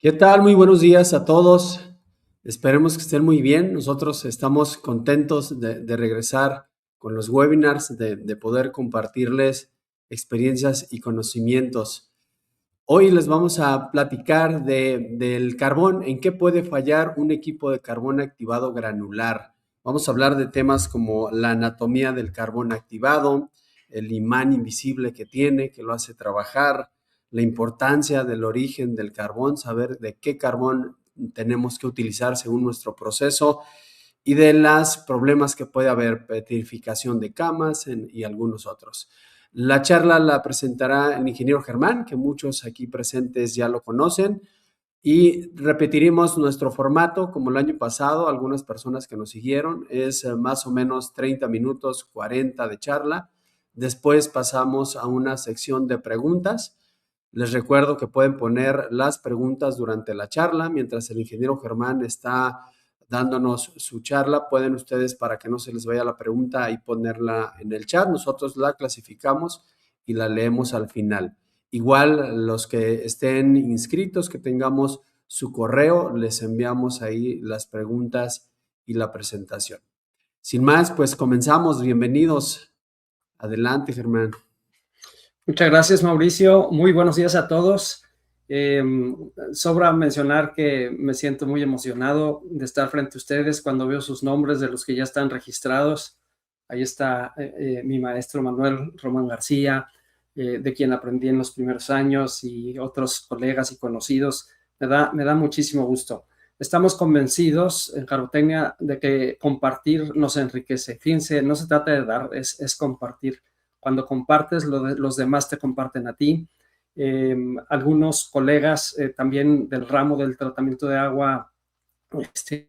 ¿Qué tal? Muy buenos días a todos. Esperemos que estén muy bien. Nosotros estamos contentos de regresar con los webinars, de poder compartirles experiencias y conocimientos. Hoy les vamos a platicar del carbón, en qué puede fallar un equipo de carbón activado granular. Vamos a hablar de temas como la anatomía del carbón activado, el imán invisible que tiene, que lo hace trabajar, la importancia del origen del carbón, saber de qué carbón tenemos que utilizar según nuestro proceso y de los problemas que puede haber, petrificación de camas y algunos otros. La charla la presentará el ingeniero Germán, que muchos aquí presentes ya lo conocen, y repetiremos nuestro formato como el año pasado. Algunas personas que nos siguieron es más o menos 30 minutos, 40 de charla. Después pasamos a una sección de preguntas. Les recuerdo que pueden poner las preguntas durante la charla. Mientras el ingeniero Germán está dándonos su charla, pueden ustedes, para que no se les vaya la pregunta, y ponerla en el chat. Nosotros la clasificamos y la leemos al final. Igual los que estén inscritos, que tengamos su correo, les enviamos ahí las preguntas y la presentación. Sin más, pues comenzamos. Bienvenidos. Adelante, Germán. Muchas gracias, Mauricio. Muy buenos días a todos. Sobra mencionar que me siento muy emocionado de estar frente a ustedes cuando veo sus nombres de los que ya están registrados. Ahí está mi maestro Manuel Román García, de quien aprendí en los primeros años, y otros colegas y conocidos. Me da muchísimo gusto. Estamos convencidos en Carbotecnia de que compartir nos enriquece. Fíjense, no se trata de dar, es compartir. Cuando compartes, los demás te comparten a ti. Algunos colegas también del ramo del tratamiento de agua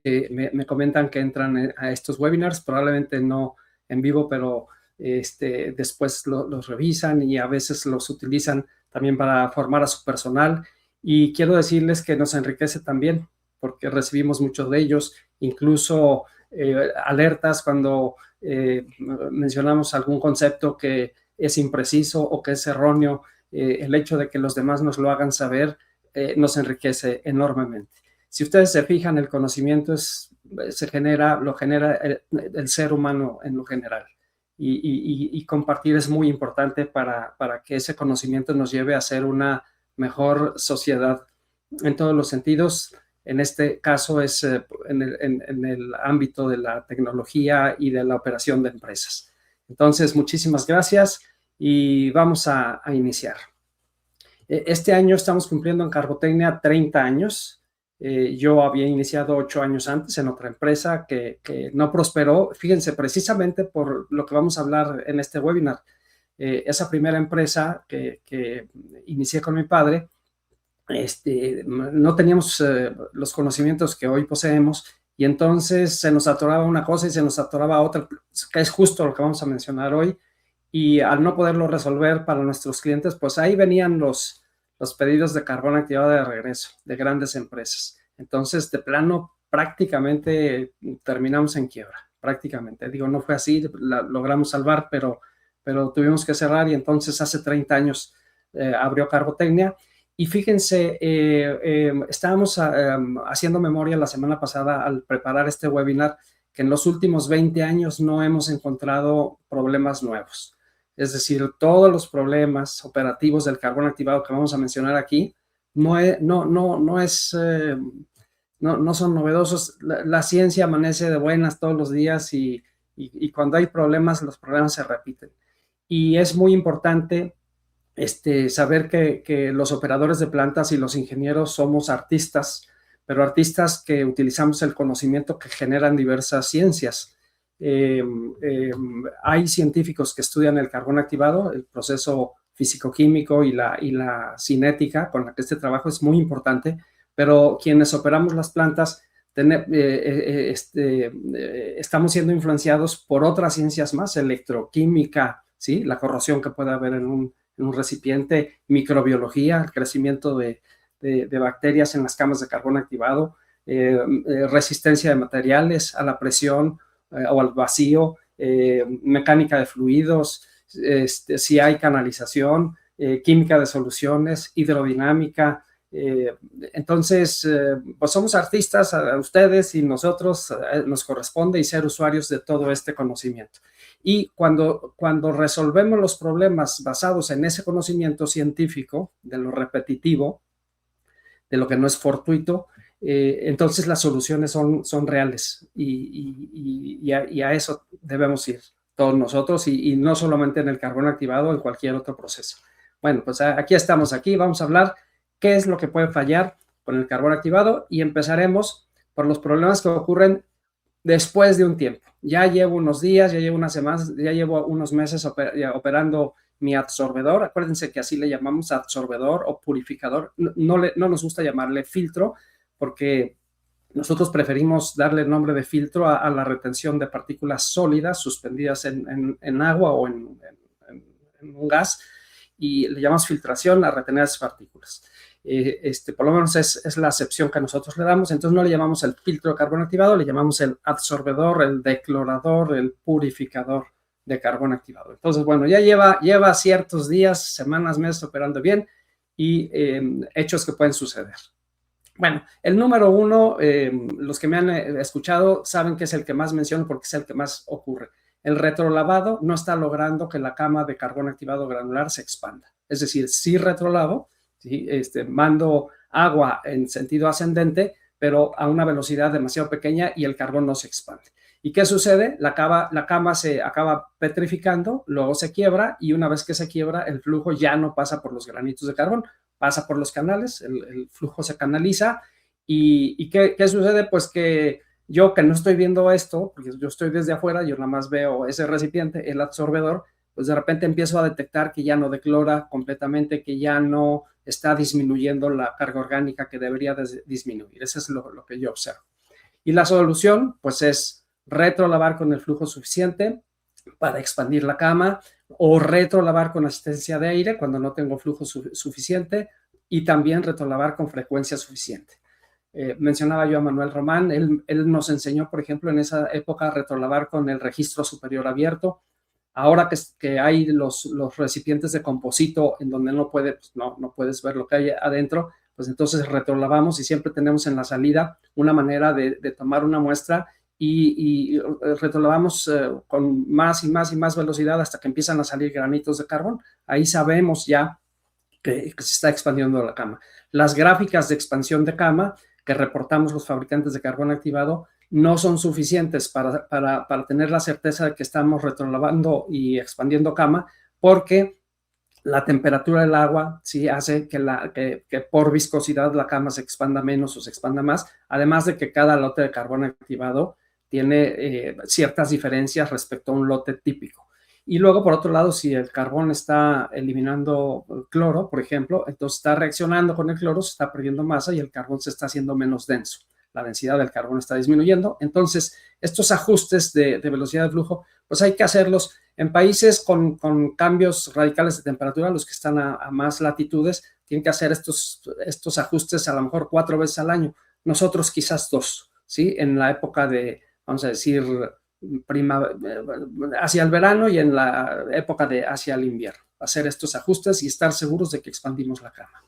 me comentan que entran a estos webinars, probablemente no en vivo, pero después los revisan y a veces los utilizan también para formar a su personal. Y quiero decirles que nos enriquece también, porque recibimos muchos de ellos, incluso alertas cuando mencionamos algún concepto que es impreciso o que es erróneo. El hecho de que los demás nos lo hagan saber nos enriquece enormemente. Si ustedes se fijan, el conocimiento lo genera el ser humano en lo general. Y compartir es muy importante para que ese conocimiento nos lleve a ser una mejor sociedad en todos los sentidos. En este caso es en el ámbito de la tecnología y de la operación de empresas. Entonces, muchísimas gracias y vamos a iniciar. Este año estamos cumpliendo en Carbotecnia 30 años. Yo había iniciado 8 años antes en otra empresa que no prosperó. Fíjense, precisamente por lo que vamos a hablar en este webinar. Esa primera empresa que inicié con mi padre, no teníamos los conocimientos que hoy poseemos, y entonces se nos atoraba una cosa y se nos atoraba otra, que es justo lo que vamos a mencionar hoy. Y al no poderlo resolver para nuestros clientes, pues ahí venían los pedidos de carbón activado de regreso de grandes empresas. Entonces, de plano, prácticamente terminamos en quiebra, prácticamente. Digo, no fue así, logramos salvar, pero tuvimos que cerrar, y entonces hace 30 años abrió Carbotecnia. Y fíjense, estábamos haciendo memoria la semana pasada al preparar este webinar, que en los últimos 20 años no hemos encontrado problemas nuevos. Es decir, todos los problemas operativos del carbón activado que vamos a mencionar aquí no son novedosos. La ciencia amanece de buenas todos los días, y cuando hay problemas, los problemas se repiten. Y es muy importante saber que los operadores de plantas y los ingenieros somos artistas, pero artistas que utilizamos el conocimiento que generan diversas ciencias. Hay científicos que estudian el carbón activado, el proceso físico-químico y la cinética con la que este trabajo es muy importante, pero quienes operamos las plantas estamos siendo influenciados por otras ciencias más, electroquímica, ¿sí? La corrosión que puede haber en un recipiente, microbiología, el crecimiento de bacterias en las camas de carbón activado, resistencia de materiales a la presión o al vacío, mecánica de fluidos, si hay canalización, química de soluciones, hidrodinámica, Entonces, pues somos artistas, a ustedes y nosotros nos corresponde y ser usuarios de todo este conocimiento. Y cuando resolvemos los problemas basados en ese conocimiento científico, de lo repetitivo, de lo que no es fortuito, entonces las soluciones son reales y a eso debemos ir todos nosotros y no solamente en el carbón activado, en cualquier otro proceso. Bueno, pues aquí estamos, vamos a hablar qué es lo que puede fallar con el carbón activado y empezaremos por los problemas que ocurren después de un tiempo. Ya llevo unos días, ya llevo unas semanas, ya llevo unos meses operando mi adsorbedor. Acuérdense que así le llamamos adsorbedor o purificador. No nos gusta llamarle filtro porque nosotros preferimos darle el nombre de filtro a la retención de partículas sólidas suspendidas en agua o en un gas, y le llamamos filtración a retener esas partículas. Por lo menos es la acepción que nosotros le damos. Entonces no le llamamos el filtro de carbón activado, le llamamos el adsorbedor, el declorador, el purificador de carbón activado. Entonces, bueno, ya lleva ciertos días, semanas, meses operando bien y hechos que pueden suceder. Bueno, el número uno, los que me han escuchado saben que es el que más menciono porque es el que más ocurre. El retrolavado no está logrando que la cama de carbón activado granular se expanda. Es decir, sí retrolavo, ¿sí? Mando agua en sentido ascendente, pero a una velocidad demasiado pequeña y el carbón no se expande. ¿Y qué sucede? La cama se acaba petrificando, luego se quiebra y una vez que se quiebra, el flujo ya no pasa por los granitos de carbón, pasa por los canales, el flujo se canaliza. ¿Y qué sucede? Pues que yo que no estoy viendo esto, porque yo estoy desde afuera, yo nada más veo ese recipiente, el absorbedor, pues de repente empiezo a detectar que ya no declora completamente, que ya no está disminuyendo la carga orgánica que debería disminuir. Eso es lo que yo observo. Y la solución, pues es retrolavar con el flujo suficiente para expandir la cama o retrolavar con asistencia de aire cuando no tengo flujo suficiente y también retrolavar con frecuencia suficiente. Mencionaba yo a Manuel Román, él nos enseñó, por ejemplo, en esa época a retrolavar con el registro superior abierto. Ahora que hay los recipientes de composito en donde no puedes ver lo que hay adentro, pues entonces retrolavamos y siempre tenemos en la salida una manera de tomar una muestra y retrolavamos con más y más velocidad hasta que empiezan a salir granitos de carbón. Ahí sabemos ya que se está expandiendo la cama. Las gráficas de expansión de cama que reportamos los fabricantes de carbón activado no son suficientes para tener la certeza de que estamos retrolavando y expandiendo cama, porque la temperatura del agua sí hace que por viscosidad la cama se expanda menos o se expanda más, además de que cada lote de carbón activado tiene ciertas diferencias respecto a un lote típico. Y luego, por otro lado, si el carbón está eliminando cloro, por ejemplo, entonces está reaccionando con el cloro, se está perdiendo masa y el carbón se está haciendo menos denso. La densidad del carbón está disminuyendo. Entonces, estos ajustes de velocidad de flujo, pues hay que hacerlos en países con cambios radicales de temperatura. Los que están a más latitudes tienen que hacer estos ajustes a lo mejor 4 veces al año. Nosotros quizás 2, ¿sí? En la época de, vamos a decir, hacia el verano y en la época de hacia el invierno. Hacer estos ajustes y estar seguros de que expandimos la cama.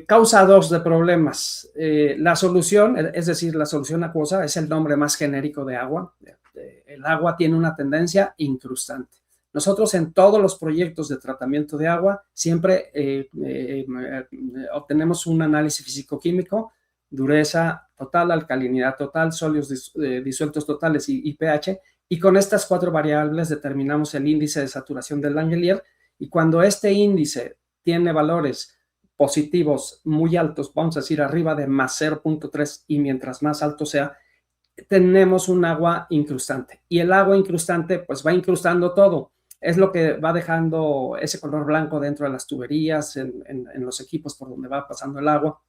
Causa 2 de problemas. La solución, es decir, la solución acuosa es el nombre más genérico de agua. El agua tiene una tendencia incrustante. Nosotros en todos los proyectos de tratamiento de agua siempre obtenemos un análisis físico-químico, dureza total, alcalinidad total, sólidos disueltos totales y pH, y con estas 4 variables determinamos el índice de saturación del Langelier, y cuando este índice tiene valores positivos muy altos, vamos a decir arriba de más 0.3, y mientras más alto sea, tenemos un agua incrustante. Y el agua incrustante pues va incrustando todo. Es lo que va dejando ese color blanco dentro de las tuberías, en los equipos por donde va pasando el agua.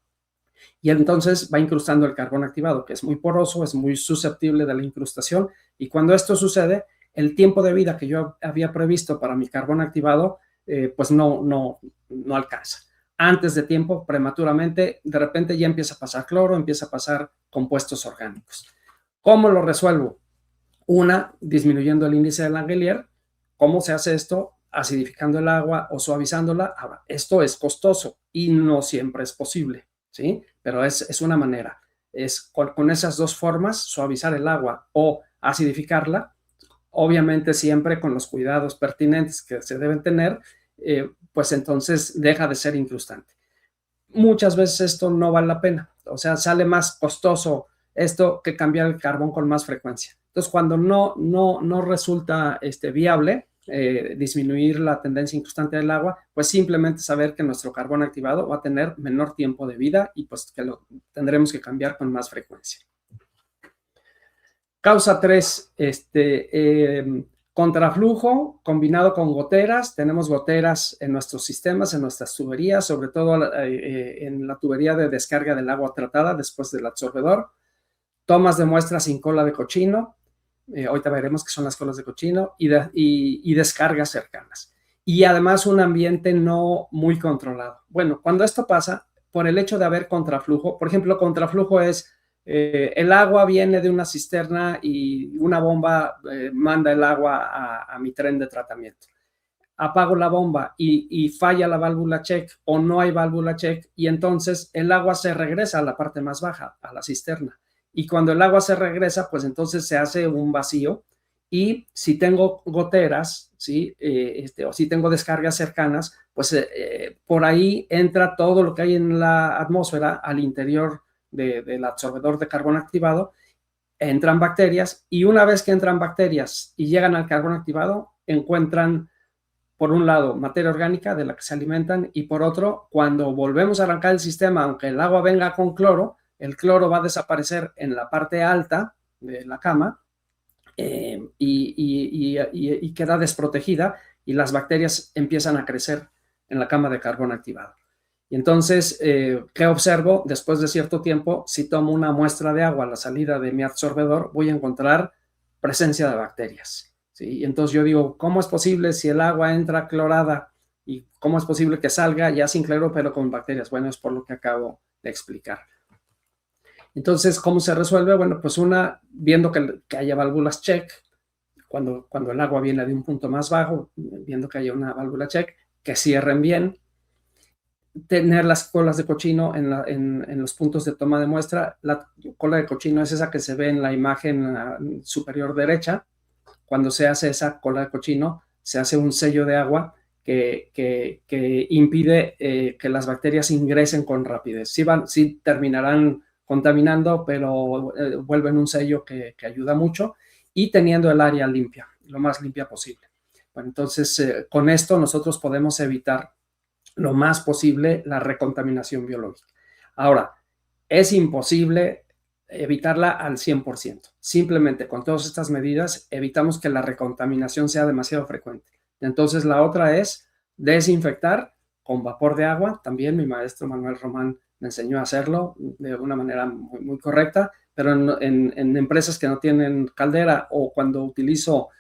Y entonces va incrustando el carbón activado, que es muy poroso, es muy susceptible de la incrustación. Y cuando esto sucede, el tiempo de vida que yo había previsto para mi carbón activado, pues no alcanza. Antes de tiempo, prematuramente, de repente ya empieza a pasar cloro, empieza a pasar compuestos orgánicos. ¿Cómo lo resuelvo? Disminuyendo el índice de Langelier. ¿Cómo se hace esto? Acidificando el agua o suavizándola. Ahora, esto es costoso. y no siempre es posible, ¿sí? Pero es una manera. Es con esas dos formas, suavizar el agua o acidificarla, obviamente siempre con los cuidados pertinentes que se deben tener, pues entonces deja de ser incrustante. Muchas veces esto no vale la pena, o sea, sale más costoso esto que cambiar el carbón con más frecuencia. Entonces, cuando no resulta viable disminuir la tendencia incrustante del agua, pues simplemente saber que nuestro carbón activado va a tener menor tiempo de vida y pues que lo tendremos que cambiar con más frecuencia. Causa 3, contraflujo combinado con goteras. Tenemos goteras en nuestros sistemas, en nuestras tuberías, sobre todo en la tubería de descarga del agua tratada después del absorbedor. Tomas de muestra sin cola de cochino. Ahorita veremos qué son las colas de cochino y descargas cercanas. Y además un ambiente no muy controlado. Bueno, cuando esto pasa, por el hecho de haber contraflujo, por ejemplo, contraflujo es el agua viene de una cisterna y una bomba manda el agua a mi tren de tratamiento. Apago la bomba y falla la válvula check o no hay válvula check y entonces el agua se regresa a la parte más baja, a la cisterna. Y cuando el agua se regresa, pues entonces se hace un vacío y si tengo goteras, ¿sí? O si tengo descargas cercanas, pues por ahí entra todo lo que hay en la atmósfera al interior del absorbedor de carbón activado, entran bacterias y una vez que entran bacterias y llegan al carbón activado, encuentran por un lado materia orgánica de la que se alimentan y por otro, cuando volvemos a arrancar el sistema, aunque el agua venga con cloro, el cloro va a desaparecer en la parte alta de la cama y queda desprotegida y las bacterias empiezan a crecer en la cama de carbón activado. Y entonces, ¿qué observo? Después de cierto tiempo, si tomo una muestra de agua a la salida de mi absorbedor, voy a encontrar presencia de bacterias. ¿Sí? Y entonces yo digo, ¿cómo es posible si el agua entra clorada y cómo es posible que salga ya sin cloro pero con bacterias? Bueno, es por lo que acabo de explicar. Entonces, ¿cómo se resuelve? Bueno, pues viendo que haya válvulas check, cuando el agua viene de un punto más bajo, viendo que haya una válvula check, que cierren bien, tener las colas de cochino en los puntos de toma de muestra. La cola de cochino es esa que se ve en la imagen superior derecha. Cuando se hace esa cola de cochino, se hace un sello de agua que impide que las bacterias ingresen con rapidez. Sí terminarán contaminando, pero vuelven un sello que ayuda mucho y teniendo el área limpia, lo más limpia posible. Bueno, entonces, con esto nosotros podemos evitar lo más posible la recontaminación biológica. Ahora, es imposible evitarla al 100%. Simplemente con todas estas medidas evitamos que la recontaminación sea demasiado frecuente. Entonces, la otra es desinfectar con vapor de agua. También mi maestro Manuel Román me enseñó a hacerlo de una manera muy, muy correcta, pero en empresas que no tienen caldera o cuando utilizo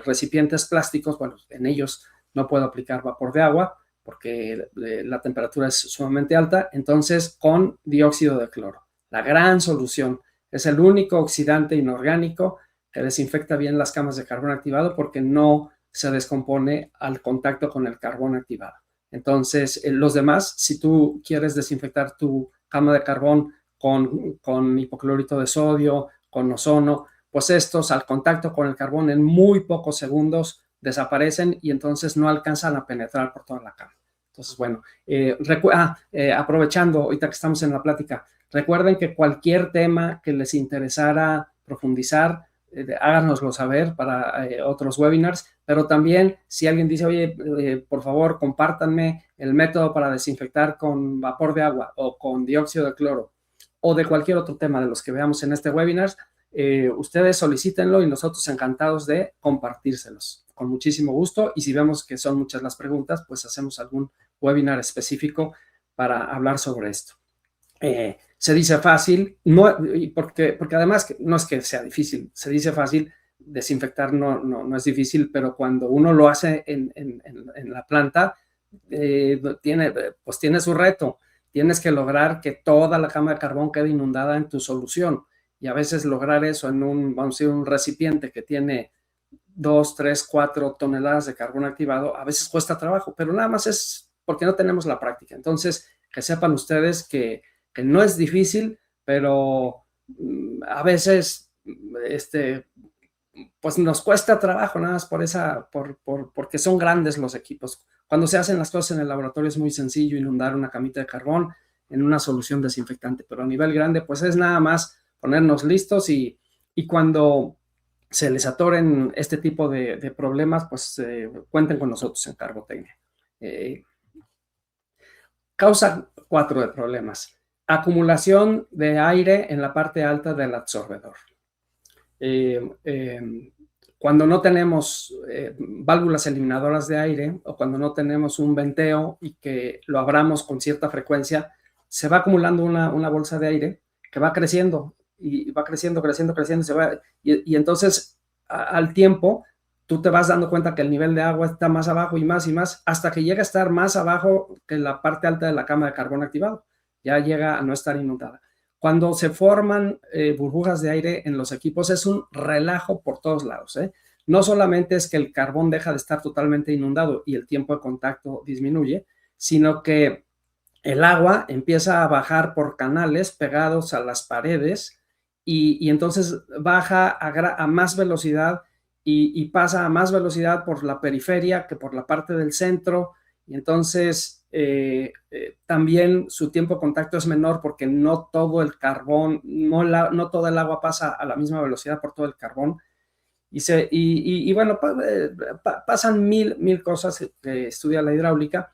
recipientes plásticos, bueno, en ellos no puedo aplicar vapor de agua porque la temperatura es sumamente alta, entonces con dióxido de cloro. La gran solución es el único oxidante inorgánico que desinfecta bien las camas de carbón activado porque no se descompone al contacto con el carbón activado. Entonces, los demás, si tú quieres desinfectar tu cama de carbón con hipoclorito de sodio, con ozono, pues estos al contacto con el carbón en muy pocos segundos desaparecen y entonces no alcanzan a penetrar por toda la cama. Entonces, bueno, aprovechando, ahorita que estamos en la plática, recuerden que cualquier tema que les interesara profundizar, háganoslo saber para otros webinars, pero también si alguien dice, oye, por favor, compártanme el método para desinfectar con vapor de agua o con dióxido de cloro o de cualquier otro tema de los que veamos en este webinar, ustedes solicítenlo y nosotros encantados de compartírselos con muchísimo gusto y si vemos que son muchas las preguntas, pues hacemos algún webinar específico para hablar sobre esto. Se dice fácil, no, porque además no es que sea difícil, se dice fácil, desinfectar no es difícil, pero cuando uno lo hace en la planta, tiene su reto. Tienes que lograr que toda la cama de carbón quede inundada en tu solución y a veces lograr eso en un recipiente que tiene 2, 3, 4 toneladas de carbón activado, a veces cuesta trabajo, pero nada más es porque no tenemos la práctica. Entonces, que sepan ustedes que no es difícil, pero a veces pues nos cuesta trabajo nada más porque son grandes los equipos. Cuando se hacen las cosas en el laboratorio es muy sencillo inundar una camita de carbón en una solución desinfectante, pero a nivel grande pues es nada más ponernos listos y cuando se les atoren este tipo de problemas, pues cuenten con nosotros en Carbotecnia. Causa 4 de problemas. Acumulación de aire en la parte alta del absorbedor. Cuando no tenemos válvulas eliminadoras de aire o cuando no tenemos un venteo y que lo abramos con cierta frecuencia, se va acumulando una bolsa de aire que va creciendo y va creciendo, y entonces al tiempo tú te vas dando cuenta que el nivel de agua está más abajo y más, hasta que llega a estar más abajo que la parte alta de la cama de carbón activado. Ya llega a no estar inundada. Cuando se forman burbujas de aire en los equipos es un relajo por todos lados. No solamente es que el carbón deja de estar totalmente inundado y el tiempo de contacto disminuye, sino que el agua empieza a bajar por canales pegados a las paredes y entonces baja a más velocidad y pasa a más velocidad por la periferia que por la parte del centro, y entonces también su tiempo de contacto es menor porque no todo el carbón, no todo el agua pasa a la misma velocidad por todo el carbón. Y bueno, pasan mil cosas que estudia la hidráulica,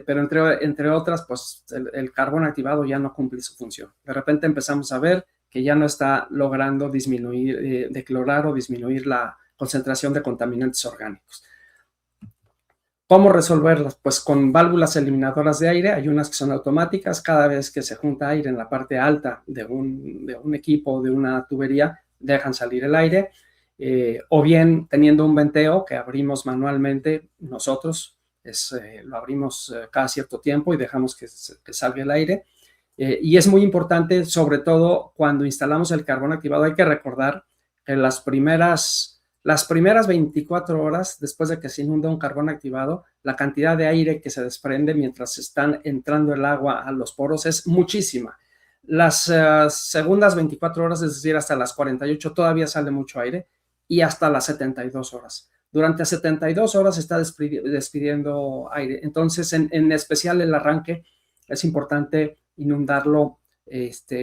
pero entre otras, pues el carbón activado ya no cumple su función. De repente empezamos a ver que ya no está logrando disminuir, declorar o disminuir la concentración de contaminantes orgánicos. ¿Cómo resolverlas? Pues con válvulas eliminadoras de aire. Hay unas que son automáticas. Cada vez que se junta aire en la parte alta de un equipo o de una tubería, dejan salir el aire. O bien teniendo un venteo que abrimos manualmente nosotros, lo abrimos cada cierto tiempo y dejamos que salga el aire. Y es muy importante, sobre todo cuando instalamos el carbón activado, hay que recordar que las primeras 24 horas después de que se inunda un carbón activado, la cantidad de aire que se desprende mientras están entrando el agua a los poros es muchísima. Las segundas 24 horas, es decir, hasta las 48, todavía sale mucho aire, y hasta las 72 horas. Durante 72 horas se está despidiendo aire. Entonces, en especial el arranque, es importante inundarlo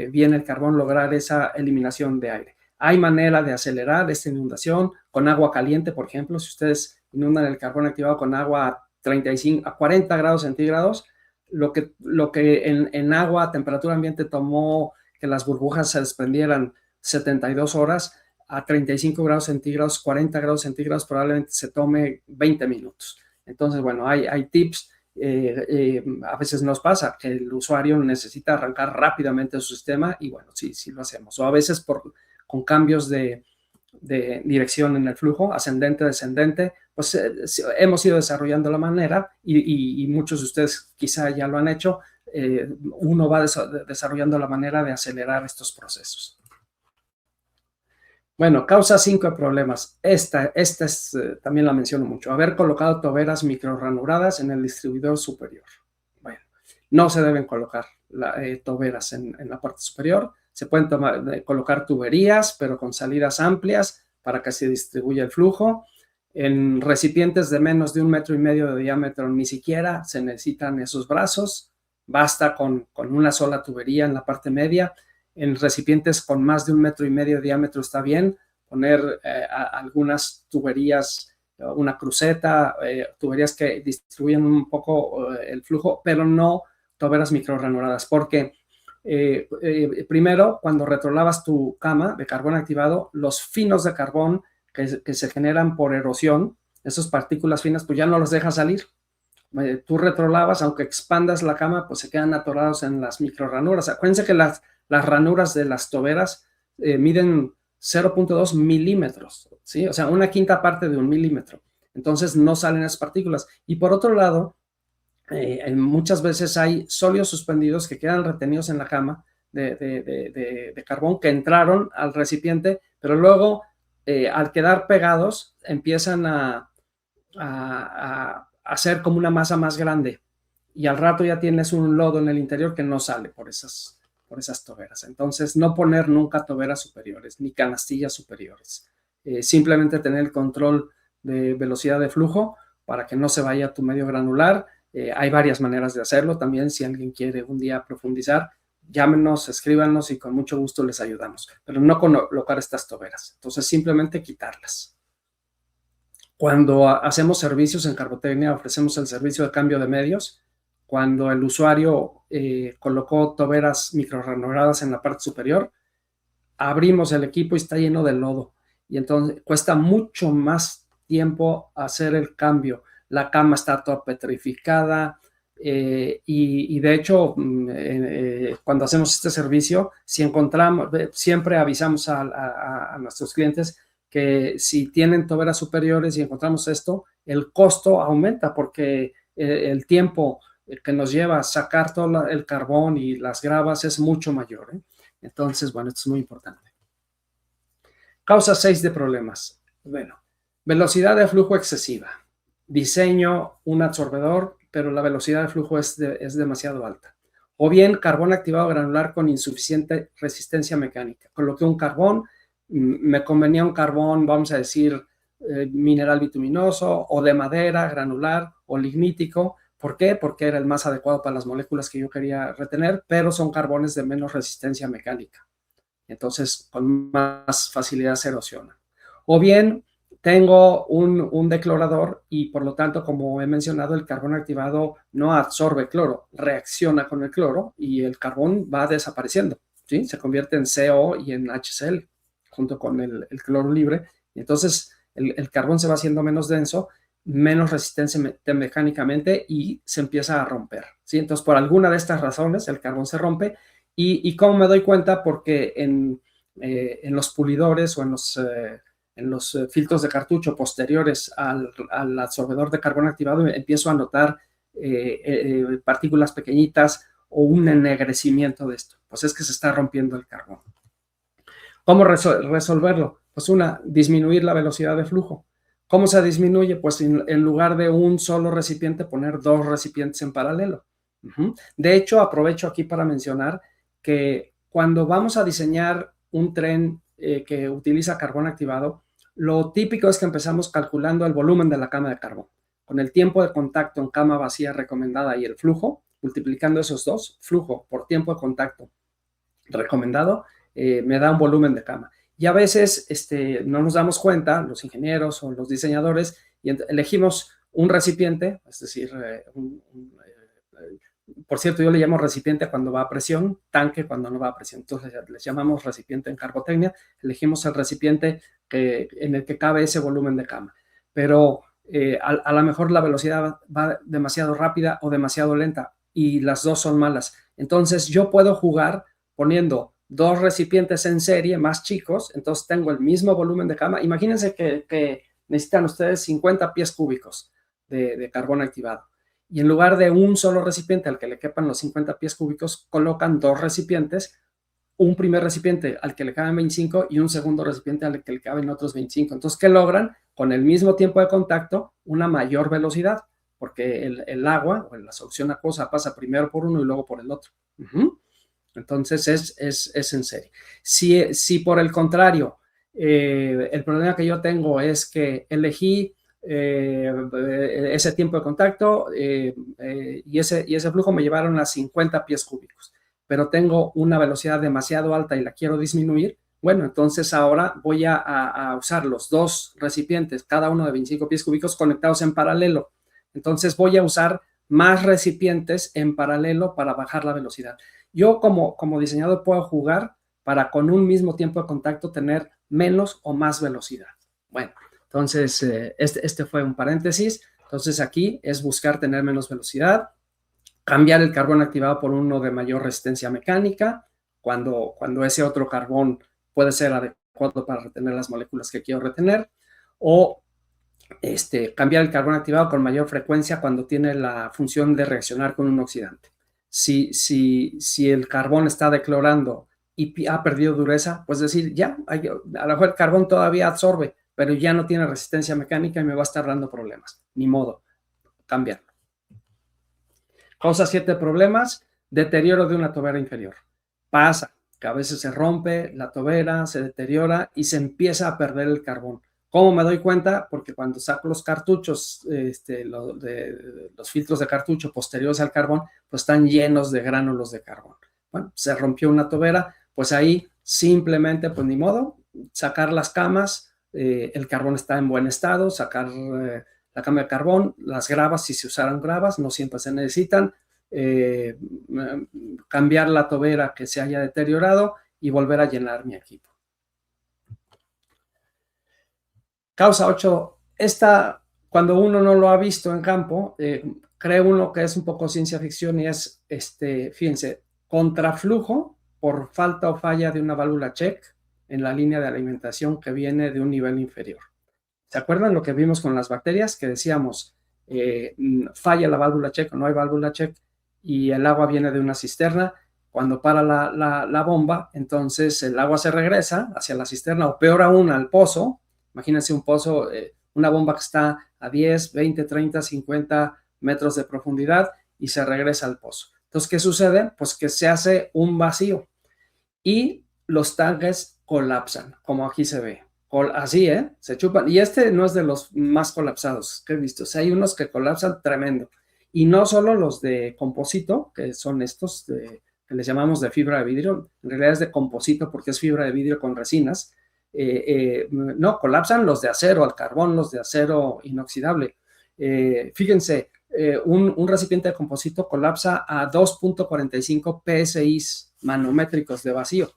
bien el carbón, lograr esa eliminación de aire. Hay manera de acelerar esta inundación con agua caliente, por ejemplo. Si ustedes inundan el carbón activado con agua a 40 grados centígrados, lo que en agua a temperatura ambiente tomó que las burbujas se desprendieran 72 horas, a 35 grados centígrados, 40 grados centígrados, probablemente se tome 20 minutos. Entonces, bueno, hay tips. A veces nos pasa que el usuario necesita arrancar rápidamente su sistema y bueno, sí lo hacemos. O a veces con cambios de dirección en el flujo, ascendente, descendente, pues hemos ido desarrollando la manera y muchos de ustedes quizá ya lo han hecho. Uno va desarrollando la manera de acelerar estos procesos. Bueno, causa 5 de problemas. Esta es, también la menciono mucho. Haber colocado toberas microrranuradas en el distribuidor superior. Bueno, no se deben colocar toberas en la parte superior. Se pueden colocar tuberías, pero con salidas amplias para que se distribuya el flujo. En recipientes de menos de 1,5 metros de diámetro ni siquiera se necesitan esos brazos. Basta con una sola tubería en la parte media. En recipientes con más de 1,5 metros de diámetro está bien poner algunas tuberías, una cruceta, tuberías que distribuyen un poco el flujo, pero no toberas microrranuradas, porque primero, cuando retrolavas tu cama de carbón activado, los finos de carbón que se generan por erosión, esas partículas finas, pues ya no los dejas salir. Tú retrolavas, aunque expandas la cama, pues se quedan atorados en las microranuras. Acuérdense que las ranuras de las toberas miden 0.2 milímetros, ¿sí? O sea, 1/5 parte de 1 milímetro. Entonces no salen esas partículas. Y por otro lado, muchas veces hay sólidos suspendidos que quedan retenidos en la cama de carbón que entraron al recipiente, pero luego al quedar pegados empiezan a hacer como una masa más grande y al rato ya tienes un lodo en el interior que no sale por esas toberas. Entonces, no poner nunca toberas superiores ni canastillas superiores. Simplemente tener el control de velocidad de flujo para que no se vaya a tu medio granular. Hay varias maneras de hacerlo también. Si alguien quiere un día profundizar, llámenos, escríbanos y con mucho gusto les ayudamos. Pero no colocar estas toberas. Entonces, simplemente quitarlas. Cuando hacemos servicios en Carbotecnia, ofrecemos el servicio de cambio de medios. Cuando el usuario colocó toberas microgranuladas en la parte superior, abrimos el equipo y está lleno de lodo. Y entonces cuesta mucho más tiempo hacer el cambio. La cama está toda petrificada y de hecho, cuando hacemos este servicio, si encontramos, siempre avisamos a nuestros clientes que si tienen toberas superiores y encontramos esto, el costo aumenta porque el tiempo que nos lleva a sacar todo el carbón y las gravas es mucho mayor. Entonces, bueno, esto es muy importante. Causa 6 de problemas. Bueno, velocidad de flujo excesiva. Diseño un absorbedor, pero la velocidad de flujo es demasiado alta. O bien carbón activado granular con insuficiente resistencia mecánica. Coloqué un carbón, me convenía un carbón, vamos a decir, mineral bituminoso o de madera granular o lignítico. ¿Por qué? Porque era el más adecuado para las moléculas que yo quería retener, pero son carbones de menos resistencia mecánica. Entonces, con más facilidad se erosiona. O bien, tengo un declorador y, por lo tanto, como he mencionado, el carbón activado no absorbe cloro, reacciona con el cloro y el carbón va desapareciendo, ¿sí? Se convierte en CO y en HCl junto con el cloro libre. Entonces, el carbón se va haciendo menos denso, menos resistencia mecánicamente y se empieza a romper, ¿sí? Entonces, por alguna de estas razones, el carbón se rompe. ¿Y cómo me doy cuenta? Porque en los pulidores o en los filtros de cartucho posteriores al absorbedor de carbón activado empiezo a notar partículas pequeñitas o un ennegrecimiento de esto. Pues es que se está rompiendo el carbón. ¿Cómo resolverlo? Pues disminuir la velocidad de flujo. ¿Cómo se disminuye? Pues en lugar de un solo recipiente, poner 2 recipientes en paralelo. De hecho, aprovecho aquí para mencionar que cuando vamos a diseñar un tren que utiliza carbón activado, lo típico es que empezamos calculando el volumen de la cama de carbón. Con el tiempo de contacto en cama vacía recomendada y el flujo, multiplicando esos dos, flujo por tiempo de contacto recomendado, me da un volumen de cama. Y a veces no nos damos cuenta, los ingenieros o los diseñadores, y elegimos un recipiente, es decir, por cierto, yo le llamo recipiente cuando va a presión, tanque cuando no va a presión. Entonces les llamamos recipiente en Carbotecnia. Elegimos el recipiente en el que cabe ese volumen de cama. Pero a lo mejor la velocidad va demasiado rápida o demasiado lenta y las dos son malas. Entonces yo puedo jugar poniendo 2 recipientes en serie más chicos, entonces tengo el mismo volumen de cama. Imagínense que necesitan ustedes 50 pies cúbicos de carbón activado. Y en lugar de un solo recipiente al que le quepan los 50 pies cúbicos, colocan 2 recipientes, un primer recipiente al que le caben 25 y un segundo recipiente al que le caben otros 25. Entonces, ¿qué logran? Con el mismo tiempo de contacto, una mayor velocidad, porque el agua o la solución acuosa pasa primero por uno y luego por el otro. Entonces, es en serie. Si por el contrario, el problema que yo tengo es que elegí ese tiempo de contacto y ese flujo me llevaron a 50 pies cúbicos, pero tengo una velocidad demasiado alta y la quiero disminuir. Bueno, entonces ahora voy a usar los 2 recipientes, cada uno de 25 pies cúbicos conectados en paralelo. Entonces voy a usar más recipientes en paralelo para bajar la velocidad. Yo como diseñador puedo jugar para con un mismo tiempo de contacto tener menos o más velocidad. Bueno, entonces este fue un paréntesis. Entonces aquí es buscar tener menos velocidad, cambiar el carbón activado por uno de mayor resistencia mecánica, cuando ese otro carbón puede ser adecuado para retener las moléculas que quiero retener, o cambiar el carbón activado con mayor frecuencia cuando tiene la función de reaccionar con un oxidante. Si el carbón está declorando y ha perdido dureza, pues decir, ya, a lo mejor el carbón todavía absorbe, pero ya no tiene resistencia mecánica y me va a estar dando problemas. Ni modo, cambiarlo. Causa 7 problemas. Deterioro de una tobera inferior. Pasa que a veces se rompe la tobera, se deteriora y se empieza a perder el carbón. ¿Cómo me doy cuenta? Porque cuando saco los cartuchos, los filtros de cartucho posteriores al carbón, pues están llenos de gránulos de carbón. Bueno, se rompió una tobera, pues ahí simplemente, pues ni modo, sacar las camas, el carbón está en buen estado, sacar la cama de carbón, las gravas, si se usaran gravas, no siempre se necesitan, cambiar la tobera que se haya deteriorado y volver a llenar mi equipo. Causa 8, cuando uno no lo ha visto en campo, cree uno que es un poco ciencia ficción y es, fíjense, contraflujo por falta o falla de una válvula check en la línea de alimentación que viene de un nivel inferior. ¿Se acuerdan lo que vimos con las bacterias? Que decíamos, falla la válvula check o no hay válvula check y el agua viene de una cisterna. Cuando para la bomba, entonces el agua se regresa hacia la cisterna o peor aún al pozo. Imagínense un pozo, una bomba que está a 10, 20, 30, 50 metros de profundidad y se regresa al pozo. Entonces, ¿qué sucede? Pues que se hace un vacío y los tanques colapsan, como aquí se ve. Así, se chupan. Y este no es de los más colapsados que he visto. O sea, hay unos que colapsan tremendo. Y no solo los de composito, que son estos que les llamamos de fibra de vidrio. En realidad es de composito porque es fibra de vidrio con resinas. No, colapsan los de acero al carbón, los de acero inoxidable. Fíjense, un recipiente de composito colapsa a 2.45 psi manométricos de vacío.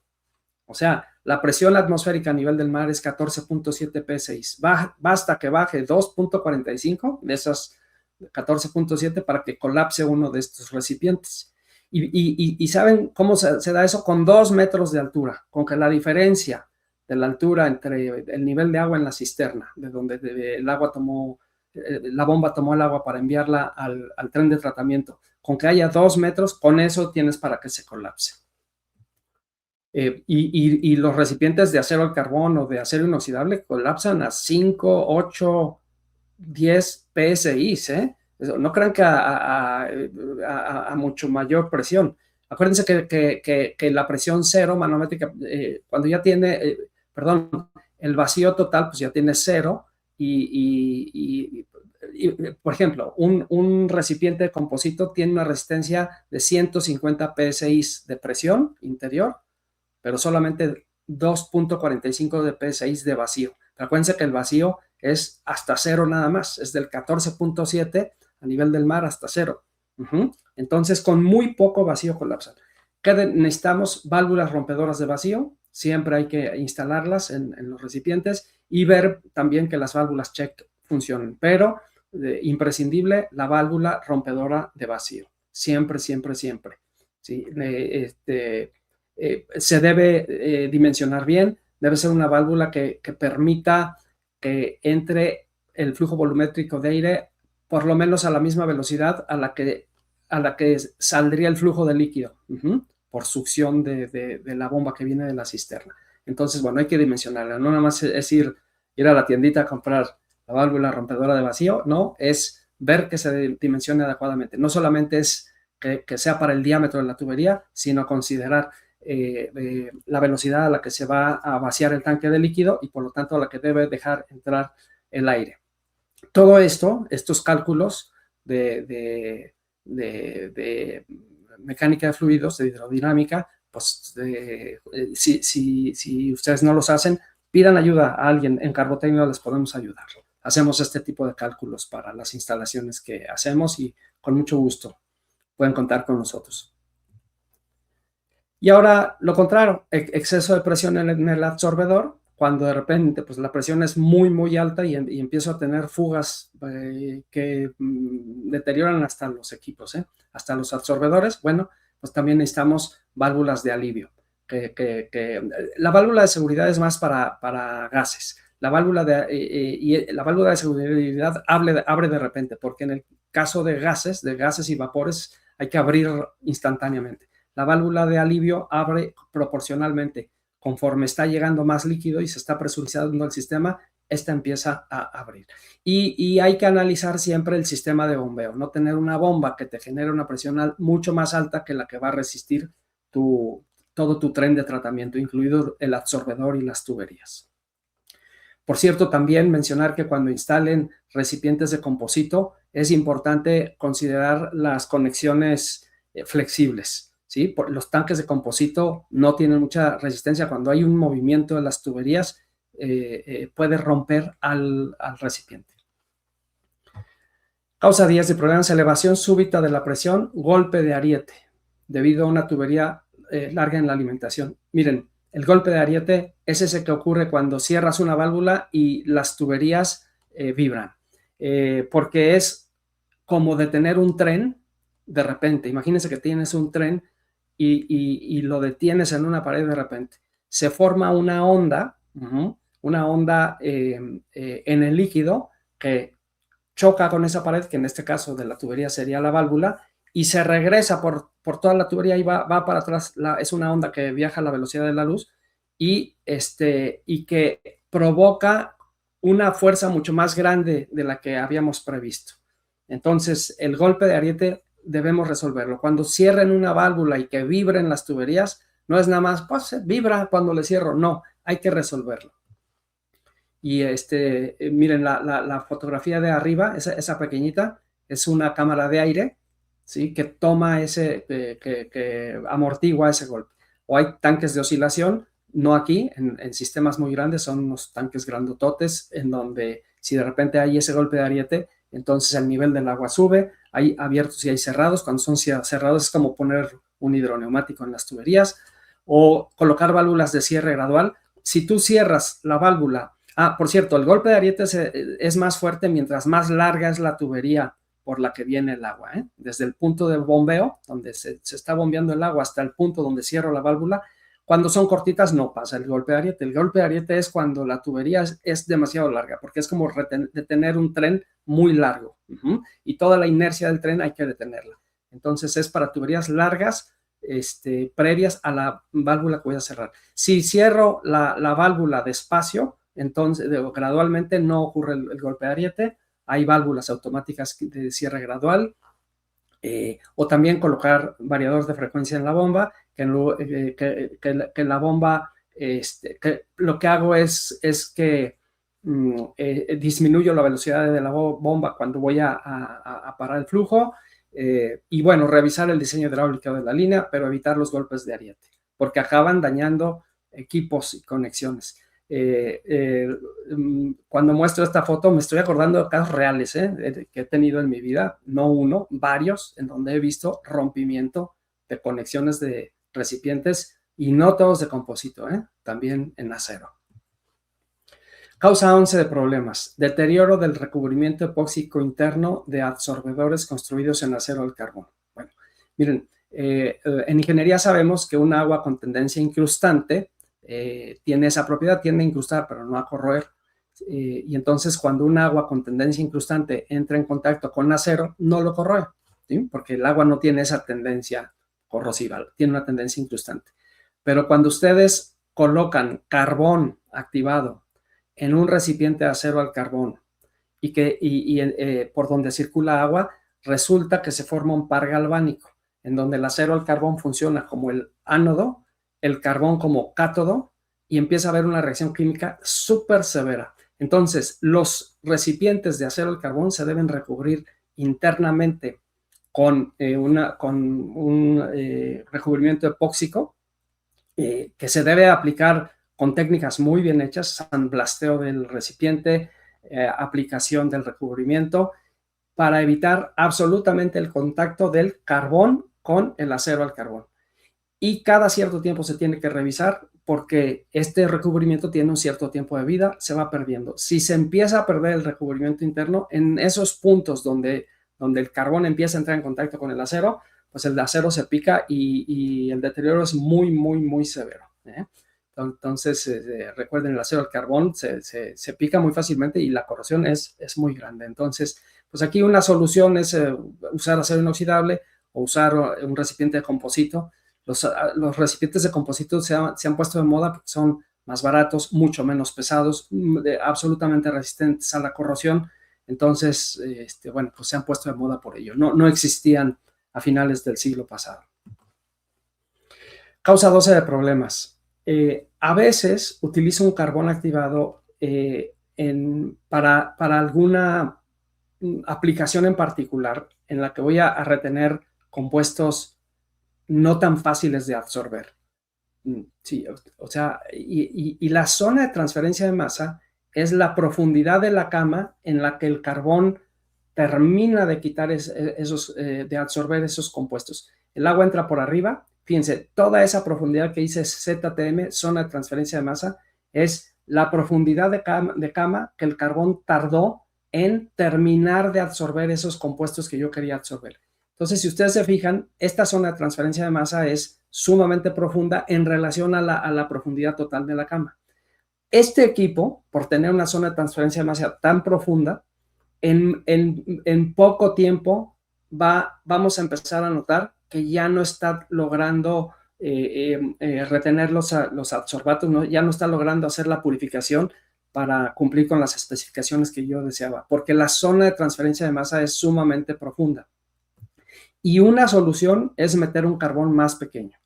O sea, la presión atmosférica a nivel del mar es 14.7 psi. Basta que baje 2.45 de esas 14.7 para que colapse uno de estos recipientes. Y ¿saben cómo se da eso? Con 2 metros de altura, con que la diferencia de la altura entre el nivel de agua en la cisterna, de donde el agua la bomba tomó el agua para enviarla al tren de tratamiento, con que haya 2 metros, con eso tienes para que se colapse. Y los recipientes de acero al carbón o de acero inoxidable colapsan a 5, 8, 10 psi, No crean que a mucho mayor presión. Acuérdense que la presión cero manométrica, cuando ya tiene, el vacío total, pues ya tiene 0 y por ejemplo, un recipiente de composito tiene una resistencia de 150 psi de presión interior, pero solamente 2.45 de psi de vacío. Acuérdense que el vacío es hasta 0 nada más, es del 14.7 a nivel del mar hasta 0. Entonces, con muy poco vacío colapsan. ¿Qué necesitamos? Válvulas rompedoras de vacío. Siempre hay que instalarlas en los recipientes y ver también que las válvulas check funcionen. Pero imprescindible la válvula rompedora de vacío. Siempre, siempre, siempre. ¿Sí? Se debe dimensionar bien. Debe ser una válvula que permita que entre el flujo volumétrico de aire por lo menos a la misma velocidad a la que saldría el flujo de líquido, por succión de la bomba que viene de la cisterna. Entonces, bueno, hay que dimensionarla. No nada más es ir a la tiendita a comprar la válvula rompedora de vacío, no, es ver que se dimensione adecuadamente. No solamente es que sea para el diámetro de la tubería, sino considerar la velocidad a la que se va a vaciar el tanque de líquido y por lo tanto a la que debe dejar entrar el aire. Todo esto, estos cálculos de mecánica de fluidos, de hidrodinámica, pues si ustedes no los hacen, pidan ayuda a alguien. En Carbotecnia les podemos ayudar. Hacemos este tipo de cálculos para las instalaciones que hacemos y con mucho gusto pueden contar con nosotros. Y ahora lo contrario, exceso de presión en el absorbedor, cuando de repente pues, la presión es muy, muy alta y empiezo a tener fugas que deterioran hasta los equipos, hasta los absorbedores. Bueno, pues también necesitamos válvulas de alivio. La válvula de seguridad es más para gases. La válvula de seguridad abre de repente, porque en el caso de gases y vapores, hay que abrir instantáneamente. La válvula de alivio abre proporcionalmente. Conforme está llegando más líquido y se está presurizando el sistema, esta empieza a abrir. Y hay que analizar siempre el sistema de bombeo, no tener una bomba que te genere una presión mucho más alta que la que va a resistir todo tu tren de tratamiento, incluido el absorbedor y las tuberías. Por cierto, también mencionar que cuando instalen recipientes de composito es importante considerar las conexiones flexibles, ¿sí? Los tanques de composito no tienen mucha resistencia. Cuando hay un movimiento de las tuberías, puede romper al recipiente. Causa 10 de problemas: elevación súbita de la presión, golpe de ariete, debido a una tubería larga en la alimentación. Miren, el golpe de ariete es ese que ocurre cuando cierras una válvula y las tuberías vibran, porque es como detener un tren de repente. Imagínense que tienes un tren y lo detienes en una pared de repente. Se forma una onda, en el líquido que choca con esa pared, que en este caso de la tubería sería la válvula, y se regresa por toda la tubería y va para atrás. Es una onda que viaja a la velocidad de la luz y que provoca una fuerza mucho más grande de la que habíamos previsto. Entonces, el golpe de ariete debemos resolverlo. Cuando cierren una válvula y que vibren las tuberías, no es nada más, pues vibra cuando le cierro. No, hay que resolverlo. Y miren, la fotografía de arriba, esa pequeñita, es una cámara de aire, ¿sí? Que toma que amortigua ese golpe. O hay tanques de oscilación, no aquí, en sistemas muy grandes, son unos tanques grandototes, en donde si de repente hay ese golpe de ariete, entonces el nivel del agua sube. Hay abiertos y hay cerrados. Cuando son cerrados es como poner un hidroneumático en las tuberías, o colocar válvulas de cierre gradual. Si tú cierras la válvula, por cierto, el golpe de ariete es más fuerte mientras más larga es la tubería por la que viene el agua, ¿eh? Desde el punto de bombeo, donde se está bombeando el agua, hasta el punto donde cierro la válvula. Cuando son cortitas no pasa el golpe de ariete. El golpe de ariete es cuando la tubería es demasiado larga, porque es como detener un tren muy largo. Y toda la inercia del tren hay que detenerla. Entonces es para tuberías largas, previas a la válvula que voy a cerrar. Si cierro la válvula despacio, entonces gradualmente no ocurre el golpe de ariete. Hay válvulas automáticas de cierre gradual, o también colocar variadores de frecuencia en la bomba, que la bomba, lo que hago es que disminuyo la velocidad de la bomba cuando voy a parar el flujo, y bueno, revisar el diseño hidráulico de la línea, pero evitar los golpes de ariete, porque acaban dañando equipos y conexiones. Cuando muestro esta foto me estoy acordando de casos reales que he tenido en mi vida, no uno, varios, en donde he visto rompimiento de conexiones de recipientes, y no todos de composito, también en acero. Causa 11 de problemas: deterioro del recubrimiento epóxico interno de absorbedores construidos en acero al carbón. Bueno, miren, en ingeniería sabemos que un agua con tendencia incrustante tiene esa propiedad, tiende a incrustar, pero no a corroer. Y entonces cuando un agua con tendencia incrustante entra en contacto con acero, no lo corroe, ¿sí? Porque el agua no tiene esa tendencia corrosiva, tiene una tendencia incrustante. Pero cuando ustedes colocan carbón activado en un recipiente de acero al carbón y por donde circula agua, resulta que se forma un par galvánico, en donde el acero al carbón funciona como el ánodo, el carbón como cátodo, y empieza a haber una reacción química súper severa. Entonces, los recipientes de acero al carbón se deben recubrir internamente con un recubrimiento epóxico, que se debe aplicar con técnicas muy bien hechas: sandblasteo del recipiente, aplicación del recubrimiento, para evitar absolutamente el contacto del carbón con el acero al carbón. Y cada cierto tiempo se tiene que revisar, porque este recubrimiento tiene un cierto tiempo de vida, se va perdiendo. Si se empieza a perder el recubrimiento interno, en esos puntos donde el carbón empieza a entrar en contacto con el acero, pues el acero se pica y el deterioro es muy, muy, muy severo, ¿eh? Entonces, recuerden, el acero al carbón se pica muy fácilmente y la corrosión es muy grande. Entonces, pues aquí una solución es usar acero inoxidable o usar un recipiente de composito. Los recipientes de composito se han puesto de moda porque son más baratos, mucho menos pesados, absolutamente resistentes a la corrosión. Entonces, bueno, pues se han puesto de moda por ello. No existían a finales del siglo pasado. Causa 12 de problemas. A veces utilizo un carbón activado para alguna aplicación en particular en la que voy a retener compuestos no tan fáciles de absorber. Sí, o sea, y la zona de transferencia de masa es la profundidad de la cama en la que el carbón termina de quitar de absorber esos compuestos. El agua entra por arriba. Fíjense, toda esa profundidad que dice ZTM, zona de transferencia de masa, es la profundidad de cama que el carbón tardó en terminar de absorber esos compuestos que yo quería absorber. Entonces, si ustedes se fijan, esta zona de transferencia de masa es sumamente profunda en relación a la profundidad total de la cama. Este equipo, por tener una zona de transferencia de masa tan profunda, en poco tiempo vamos a empezar a notar que ya no está logrando retener los adsorbatos, ¿no? Ya no está logrando hacer la purificación para cumplir con las especificaciones que yo deseaba, porque la zona de transferencia de masa es sumamente profunda. Y una solución es meter un carbón más pequeño.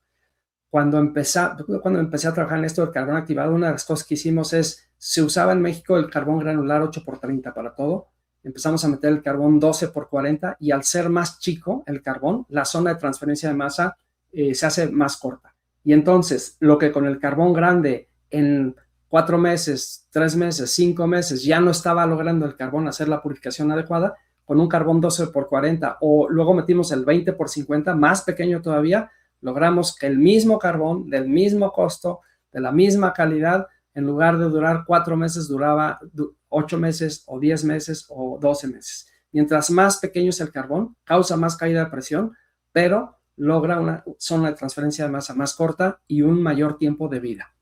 Cuando empecé a trabajar en esto del carbón activado, una de las cosas que hicimos se usaba en México el carbón granular 8x30 para todo. Empezamos a meter el carbón 12x40 y al ser más chico el carbón, la zona de transferencia de masa se hace más corta. Y entonces, lo que con el carbón grande en 4 meses, 3 meses, 5 meses ya no estaba logrando el carbón hacer la purificación adecuada, con un carbón 12x40 o luego metimos el 20x50, más pequeño todavía, logramos que el mismo carbón, del mismo costo, de la misma calidad, en lugar de durar 4 meses, duraba 8 meses o 10 meses o 12 meses. Mientras más pequeño es el carbón, causa más caída de presión, pero logra una zona de transferencia de masa más corta y un mayor tiempo de vida.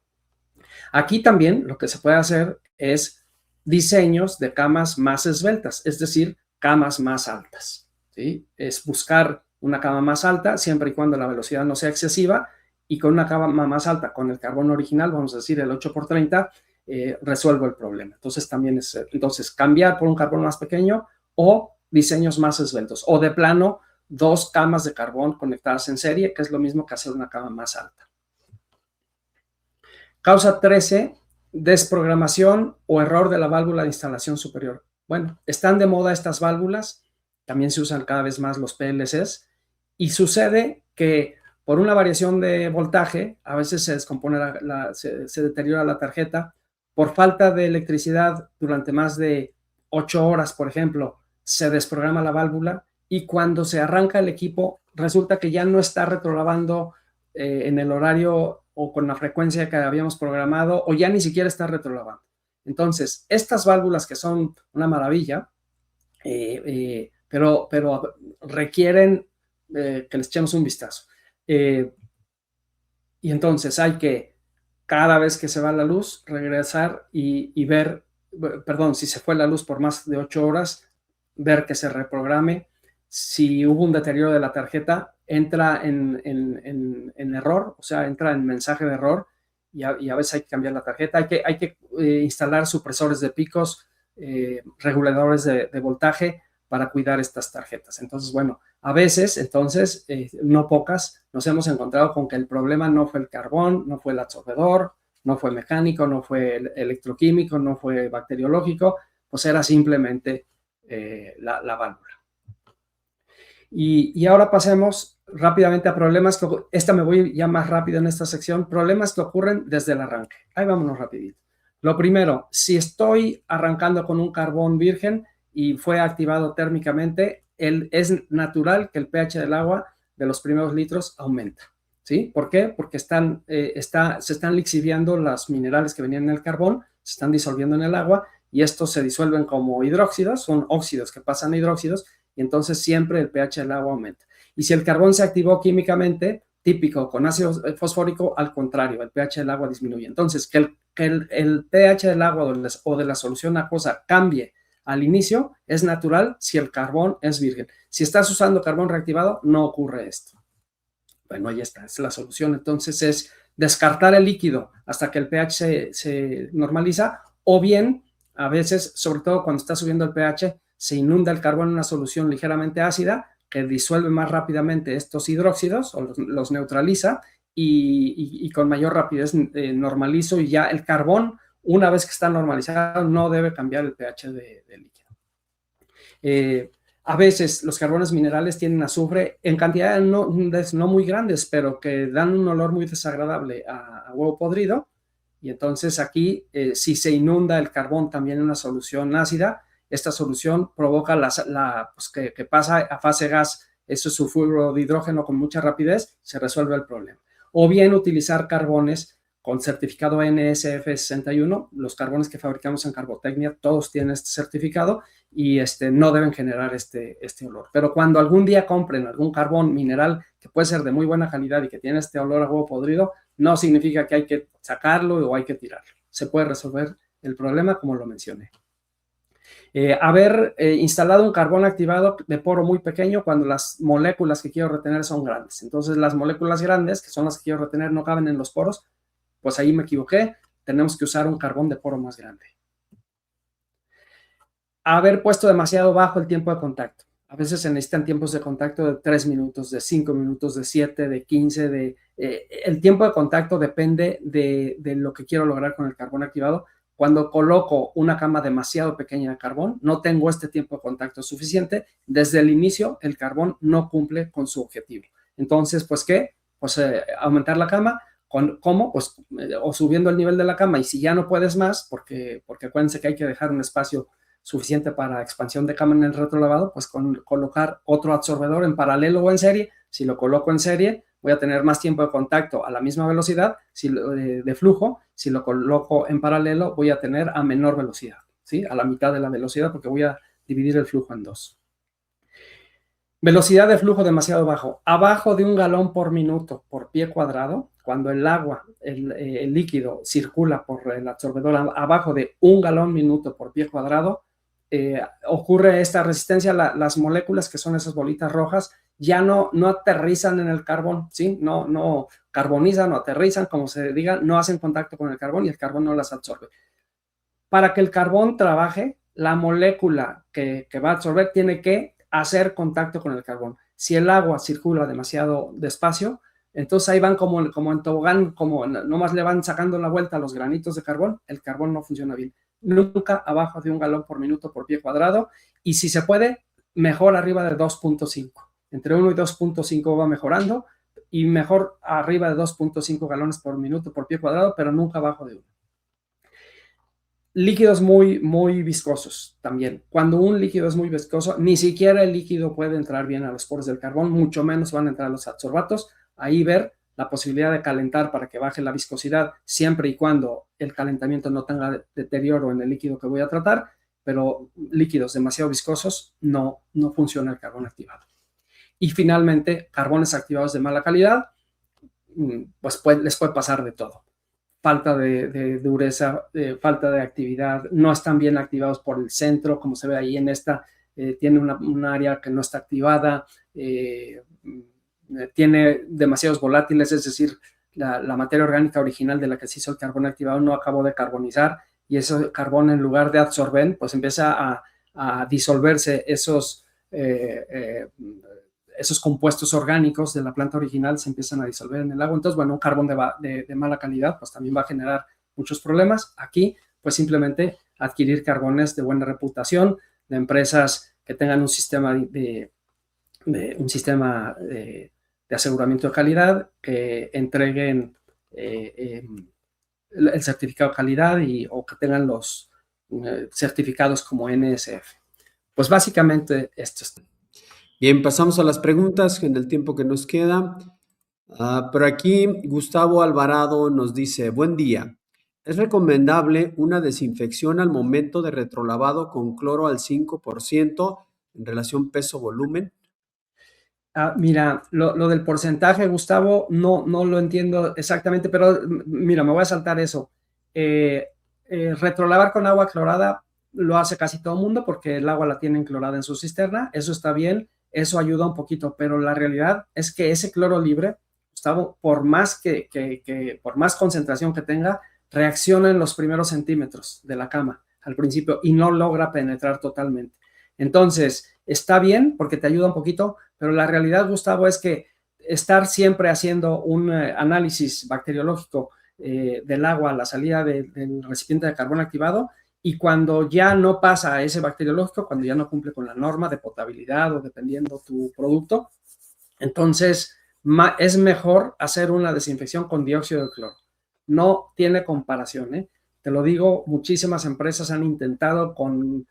Aquí también lo que se puede hacer es diseños de camas más esbeltas, es decir, camas más altas, ¿sí? Es buscar una cama más alta siempre y cuando la velocidad no sea excesiva y con una cama más alta con el carbón original, vamos a decir el 8x30, resuelvo el problema. Entonces también es cambiar por un carbón más pequeño o diseños más esbeltos o de plano 2 camas de carbón conectadas en serie, que es lo mismo que hacer una cama más alta. Causa 13, desprogramación o error de la válvula de instalación superior. Bueno, están de moda estas válvulas, también se usan cada vez más los PLCs y sucede que por una variación de voltaje, a veces se descompone, se deteriora la tarjeta, por falta de electricidad durante más de 8 horas, por ejemplo, se desprograma la válvula y cuando se arranca el equipo resulta que ya no está retrolavando en el horario o con la frecuencia que habíamos programado o ya ni siquiera está retrolavando. Entonces, estas válvulas que son una maravilla, pero requieren que les echemos un vistazo. Y entonces hay que, cada vez que se va la luz, regresar y ver, perdón, si se fue la luz por más de 8 horas, ver que se reprograme. Si hubo un deterioro de la tarjeta, entra en error, o sea, entra en mensaje de error y a veces hay que cambiar la tarjeta. Hay que instalar supresores de picos, reguladores de voltaje para cuidar estas tarjetas. Entonces, bueno, a veces, entonces, no pocas, nos hemos encontrado con que el problema no fue el carbón, no fue el absorbedor, no fue mecánico, no fue electroquímico, no fue bacteriológico, pues era simplemente la válvula. Y ahora pasemos rápidamente a problemas esta me voy ya más rápido en esta sección, problemas que ocurren desde el arranque. Ahí vámonos rapidito. Lo primero, si estoy arrancando con un carbón virgen y fue activado térmicamente, es natural que el pH del agua de los primeros litros aumenta, ¿sí? ¿Por qué? Porque se están lixiviando los minerales que venían en el carbón, se están disolviendo en el agua y estos se disuelven como hidróxidos, son óxidos que pasan a hidróxidos y entonces siempre el pH del agua aumenta. Y si el carbón se activó químicamente, típico con ácido fosfórico, al contrario, el pH del agua disminuye. Entonces, que el pH del agua o de la solución acuosa cambie al inicio es natural si el carbón es virgen. Si estás usando carbón reactivado, no ocurre esto. Bueno, ahí está, es la solución. Entonces es descartar el líquido hasta que el pH se normaliza, o bien, a veces, sobre todo cuando está subiendo el pH, se inunda el carbón en una solución ligeramente ácida que disuelve más rápidamente estos hidróxidos o los neutraliza y con mayor rapidez normalizo, y ya el carbón, una vez que está normalizado, no debe cambiar el pH del líquido. A veces los carbones minerales tienen azufre en cantidades no muy grandes, pero que dan un olor muy desagradable a huevo podrido, y entonces aquí, si se inunda el carbón también en una solución ácida, esta solución provoca pues que pasa a fase gas ese sulfuro de hidrógeno con mucha rapidez, se resuelve el problema. O bien utilizar carbones con certificado NSF61, los carbones que fabricamos en Carbotecnia, todos tienen este certificado y no deben generar este olor. Pero cuando algún día compren algún carbón mineral que puede ser de muy buena calidad y que tiene este olor a huevo podrido, no significa que hay que sacarlo o hay que tirarlo. Se puede resolver el problema como lo mencioné. Haber instalado un carbón activado de poro muy pequeño cuando las moléculas que quiero retener son grandes. Entonces, las moléculas grandes, que son las que quiero retener, no caben en los poros, pues ahí me equivoqué, tenemos que usar un carbón de poro más grande. Haber puesto demasiado bajo el tiempo de contacto. A veces se necesitan tiempos de contacto de 3 minutos, de 5 minutos, de 7, de 15. El tiempo de contacto depende de lo que quiero lograr con el carbón activado. Cuando coloco una cama demasiado pequeña de carbón, no tengo este tiempo de contacto suficiente. Desde el inicio, el carbón no cumple con su objetivo. Entonces, pues, ¿qué? Pues aumentar la cama. ¿Cómo? Pues o subiendo el nivel de la cama, y si ya no puedes más, porque acuérdense que hay que dejar un espacio suficiente para expansión de cama en el retrolavado, pues colocar otro absorbedor en paralelo o en serie. Si lo coloco en serie, voy a tener más tiempo de contacto a la misma velocidad de flujo. Si lo coloco en paralelo, voy a tener a menor velocidad, ¿sí? A la mitad de la velocidad, porque voy a dividir el flujo en dos. Velocidad de flujo demasiado bajo, abajo de 1 galón por minuto por pie cuadrado. Cuando el agua, el líquido circula por el absorbedor abajo de 1 galón minuto por pie cuadrado, ocurre esta resistencia. Las moléculas, que son esas bolitas rojas, ya no aterrizan en el carbón, ¿sí? No carbonizan o aterrizan, como se diga, no hacen contacto con el carbón y el carbón no las absorbe. Para que el carbón trabaje, la molécula que va a absorber tiene que hacer contacto con el carbón. Si el agua circula demasiado despacio, entonces ahí van como en tobogán, como nomás le van sacando la vuelta a los granitos de carbón, el carbón no funciona bien. Nunca abajo de 1 galón por minuto por pie cuadrado, y si se puede, mejor arriba de 2.5. Entre 1 y 2.5 va mejorando, y mejor arriba de 2.5 galones por minuto por pie cuadrado, pero nunca abajo de 1. Líquidos muy, muy viscosos también. Cuando un líquido es muy viscoso, ni siquiera el líquido puede entrar bien a los poros del carbón, mucho menos van a entrar a los adsorbatos. Ahí ver la posibilidad de calentar para que baje la viscosidad, siempre y cuando el calentamiento no tenga deterioro en el líquido que voy a tratar, pero líquidos demasiado viscosos no funciona el carbón activado. Y finalmente, carbones activados de mala calidad, pues les puede pasar de todo. Falta de dureza, falta de actividad, no están bien activados por el centro, como se ve ahí en esta, tiene un área que no está activada, tiene demasiados volátiles, es decir, la materia orgánica original de la que se hizo el carbón activado no acabó de carbonizar, y ese carbón, en lugar de absorber, pues empieza a disolverse esos compuestos orgánicos de la planta original, se empiezan a disolver en el agua. Entonces, bueno, un carbón de mala calidad pues también va a generar muchos problemas. Aquí, pues simplemente adquirir carbones de buena reputación, de empresas que tengan un sistema de aseguramiento de calidad, que entreguen el certificado de calidad o que tengan los certificados como NSF. Pues básicamente esto es. Bien, pasamos a las preguntas en el tiempo que nos queda. Por aquí, Gustavo Alvarado nos dice: buen día. ¿Es recomendable una desinfección al momento de retrolavado con cloro al 5% en relación peso-volumen? Mira, lo del porcentaje, Gustavo, no lo entiendo exactamente, pero mira, me voy a saltar eso. Retrolavar con agua clorada lo hace casi todo el mundo porque el agua la tienen clorada en su cisterna. Eso está bien, eso ayuda un poquito, pero la realidad es que ese cloro libre, Gustavo, por más por más concentración que tenga, reacciona en los primeros centímetros de la cama al principio y no logra penetrar totalmente. Entonces, está bien porque te ayuda un poquito, pero la realidad, Gustavo, es que estar siempre haciendo un análisis bacteriológico del agua a la salida del recipiente de carbón activado, y cuando ya no pasa a ese bacteriológico, cuando ya no cumple con la norma de potabilidad o dependiendo tu producto, entonces es mejor hacer una desinfección con dióxido de cloro. No tiene comparación, ¿eh? Te lo digo, muchísimas empresas han intentado con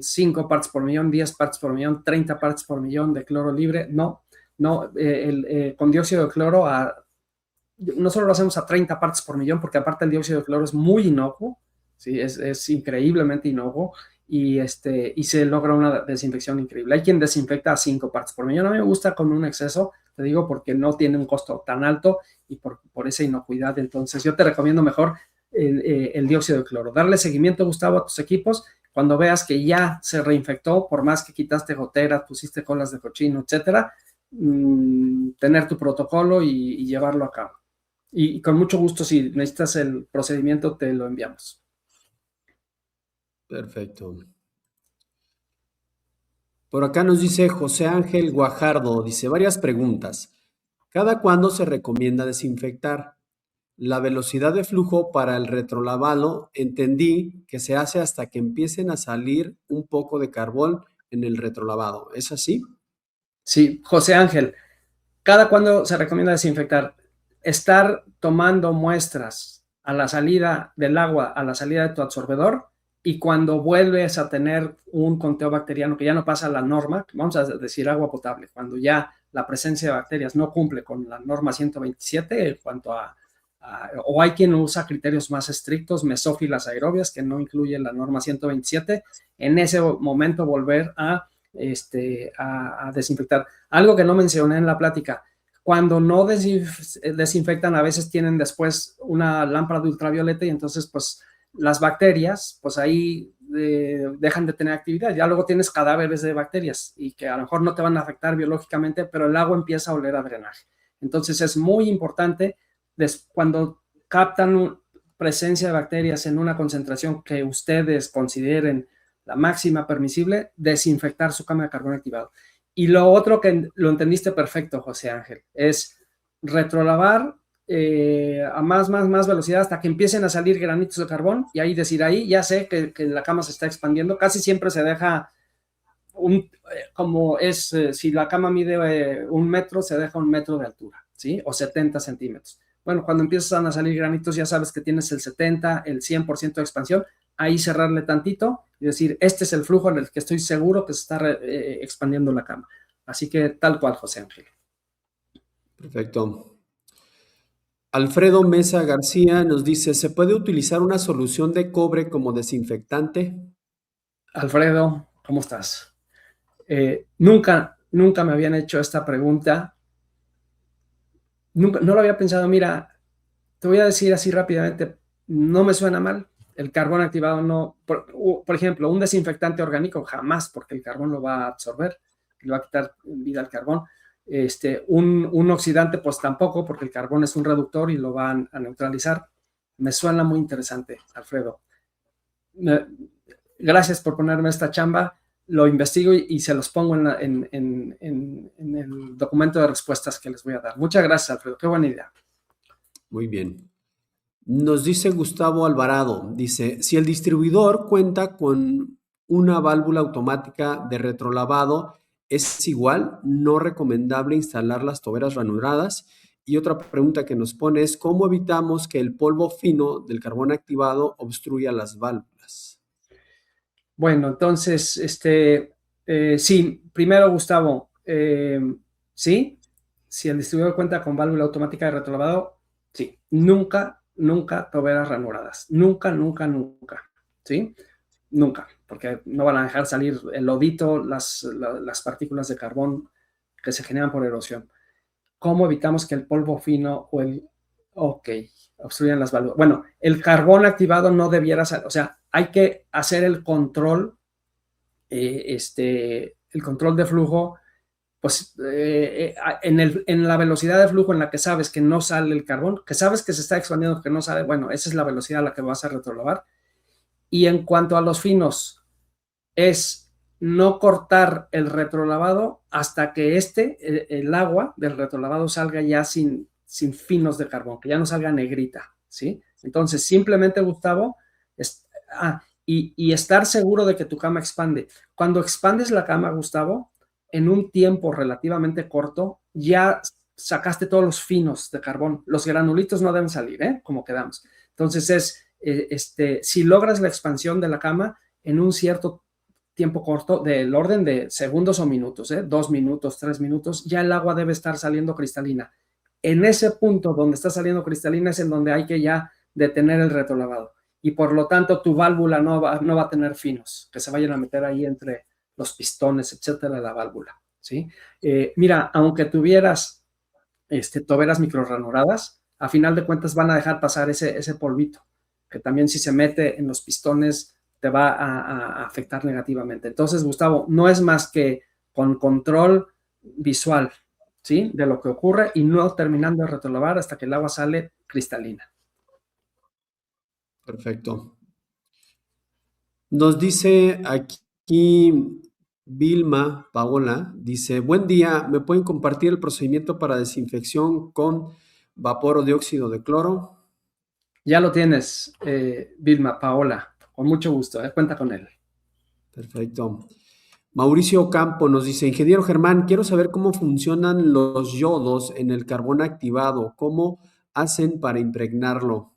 5 partes por millón, 10 partes por millón, 30 partes por millón de cloro libre. No, con dióxido de cloro nosotros lo hacemos a 30 partes por millón, porque aparte el dióxido de cloro es muy inocuo, ¿sí? Es increíblemente inocuo, y se logra una desinfección increíble. Hay quien desinfecta a 5 partes por millón. A mí me gusta con un exceso, te digo, porque no tiene un costo tan alto y por esa inocuidad. Entonces yo te recomiendo mejor el dióxido de cloro. Darle seguimiento, Gustavo, a tus equipos. Cuando veas que ya se reinfectó, por más que quitaste goteras, pusiste colas de cochino, etcétera, tener tu protocolo y llevarlo a cabo. Y con mucho gusto, si necesitas el procedimiento, te lo enviamos. Perfecto. Por acá nos dice José Ángel Guajardo, dice varias preguntas. ¿Cada cuándo se recomienda desinfectar? La velocidad de flujo para el retrolavado entendí que se hace hasta que empiecen a salir un poco de carbón en el retrolavado. ¿Es así? Sí, José Ángel, ¿cada cuándo se recomienda desinfectar? Estar tomando muestras a la salida del agua, a la salida de tu absorbedor, y cuando vuelves a tener un conteo bacteriano que ya no pasa la norma, vamos a decir agua potable, cuando ya la presencia de bacterias no cumple con la norma 127 en cuanto o hay quien usa criterios más estrictos, mesófilas aerobias, que no incluyen la norma 127, en ese momento volver a desinfectar. Algo que no mencioné en la plática: cuando no desinfectan, a veces tienen después una lámpara de ultravioleta, y entonces pues las bacterias pues ahí dejan de tener actividad. Ya luego tienes cadáveres de bacterias y que a lo mejor no te van a afectar biológicamente, pero el agua empieza a oler a drenaje. Entonces es muy importante cuando captan presencia de bacterias en una concentración que ustedes consideren la máxima permisible, desinfectar su cama de carbón activado. Y lo otro, que lo entendiste perfecto, José Ángel, es retrolavar a más velocidad hasta que empiecen a salir granitos de carbón, y ahí decir, ahí ya sé que la cama se está expandiendo. Casi siempre se deja si la cama mide 1 metro, se deja 1 metro de altura, ¿sí? O 70 centímetros. Bueno, cuando empiezan a salir granitos, ya sabes que tienes el 70, el 100% de expansión. Ahí cerrarle tantito y decir, este es el flujo en el que estoy seguro que se está expandiendo la cama. Así que tal cual, José Ángel. Perfecto. Alfredo Mesa García nos dice, ¿se puede utilizar una solución de cobre como desinfectante? Alfredo, ¿cómo estás? Nunca me habían hecho esta pregunta. Nunca, no lo había pensado. Mira, te voy a decir así rápidamente, no me suena mal. El carbón activado no, por ejemplo, un desinfectante orgánico jamás, porque el carbón lo va a absorber, le va a quitar vida al carbón. Un oxidante pues tampoco, porque el carbón es un reductor y lo va a neutralizar. Me suena muy interesante, Alfredo. Gracias por ponerme esta chamba. Lo investigo y se los pongo en el documento de respuestas que les voy a dar. Muchas gracias, Alfredo. Qué buena idea. Muy bien. Nos dice Gustavo Alvarado, dice, si el distribuidor cuenta con una válvula automática de retrolavado, ¿es igual? ¿No recomendable instalar las toberas ranuradas? Y otra pregunta que nos pone es, ¿cómo evitamos que el polvo fino del carbón activado obstruya las válvulas? Bueno, entonces, sí, primero, Gustavo, sí, si el distribuidor cuenta con válvula automática de retrolavado, sí, nunca toberas ranuradas, nunca, ¿sí? Nunca, porque no van a dejar salir el lodito, las partículas de carbón que se generan por erosión. ¿Cómo evitamos que el polvo fino obstruyan las válvulas? Bueno, el carbón activado no debiera salir, o sea, hay que hacer el control de flujo pues en la velocidad de flujo en la que sabes que no sale el carbón, que sabes que se está expandiendo, que no sale, bueno, esa es la velocidad a la que vas a retrolavar. Y en cuanto a los finos, es no cortar el retrolavado hasta que el agua del retrolavado salga ya sin finos de carbón, que ya no salga negrita, ¿sí? Entonces, simplemente, Gustavo, y estar seguro de que tu cama expande. Cuando expandes la cama, Gustavo, en un tiempo relativamente corto, ya sacaste todos los finos de carbón. Los granulitos no deben salir, ¿eh? Como quedamos. Entonces, si logras la expansión de la cama en un cierto tiempo corto, del orden de segundos o minutos, 2 minutos, 3 minutos, ya el agua debe estar saliendo cristalina. En ese punto donde está saliendo cristalina es en donde hay que ya detener el retrolavado. Y por lo tanto tu válvula no va a tener finos que se vayan a meter ahí entre los pistones, etcétera, de la válvula, ¿sí? Mira, aunque tuvieras toberas microrranuradas, a final de cuentas van a dejar pasar ese polvito, que también si se mete en los pistones te va a afectar negativamente. Entonces, Gustavo, no es más que con control visual, ¿sí? De lo que ocurre y no terminando de retrolavar hasta que el agua sale cristalina. Perfecto. Nos dice aquí Vilma Paola, dice, buen día, ¿me pueden compartir el procedimiento para desinfección con vapor o dióxido de cloro? Ya lo tienes, Vilma Paola, con mucho gusto, cuenta con él. Perfecto. Mauricio Campo nos dice, ingeniero Germán, quiero saber cómo funcionan los yodos en el carbón activado, cómo hacen para impregnarlo.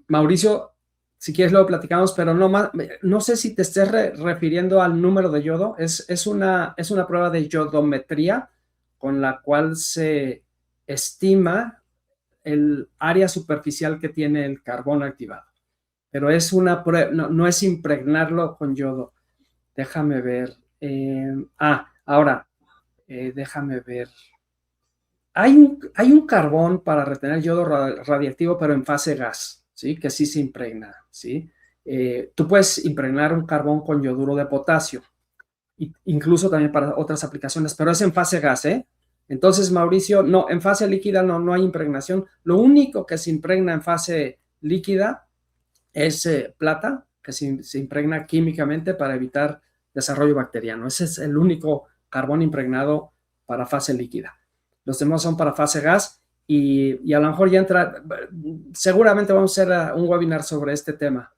Mauricio, si quieres luego platicamos, pero no sé si te estés refiriendo al número de yodo. Es una prueba de yodometría con la cual se estima el área superficial que tiene el carbón activado. Pero es una prueba, no es impregnarlo con yodo. Déjame ver. Ahora, déjame ver. Hay un carbón para retener yodo radiactivo, pero en fase gas, ¿sí? Que sí se impregna, ¿sí? Tú puedes impregnar un carbón con yoduro de potasio, incluso también para otras aplicaciones, pero es en fase gas, ¿eh? Entonces, Mauricio, no, en fase líquida no hay impregnación. Lo único que se impregna en fase líquida es plata, que se impregna químicamente para evitar desarrollo bacteriano. Ese es el único carbón impregnado para fase líquida. Los demás son para fase gas y a lo mejor ya entra, seguramente vamos a hacer un webinar sobre este tema.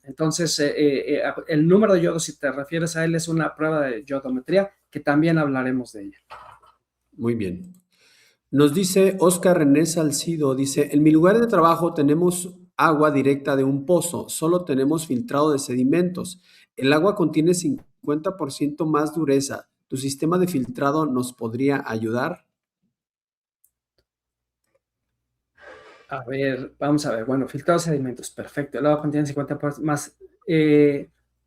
Entonces, el número de yodo, si te refieres a él, es una prueba de yodometría que también hablaremos de ella. Muy bien. Nos dice Oscar René Salcido, dice, en mi lugar de trabajo tenemos agua directa de un pozo, solo tenemos filtrado de sedimentos. El agua contiene 50% más dureza. ¿Tu sistema de filtrado nos podría ayudar? A ver, vamos a ver. Bueno, filtrado de sedimentos, perfecto. El agua contiene 50% más.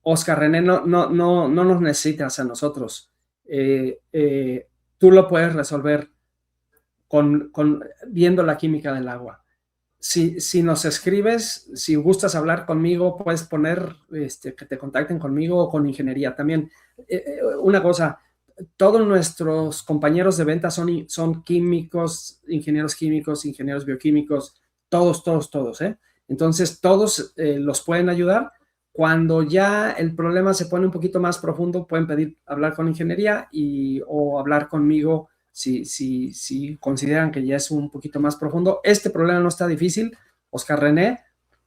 Oscar René, no nos necesitas a nosotros. Tú lo puedes resolver viendo la química del agua. Si nos escribes, si gustas hablar conmigo, puedes poner que te contacten conmigo o con ingeniería. También, una cosa, todos nuestros compañeros de venta son químicos, ingenieros bioquímicos, todos, ¿eh? Entonces, todos los pueden ayudar. Cuando ya el problema se pone un poquito más profundo, pueden pedir hablar con ingeniería o hablar conmigo si consideran que ya es un poquito más profundo. Este problema no está difícil, Oscar René,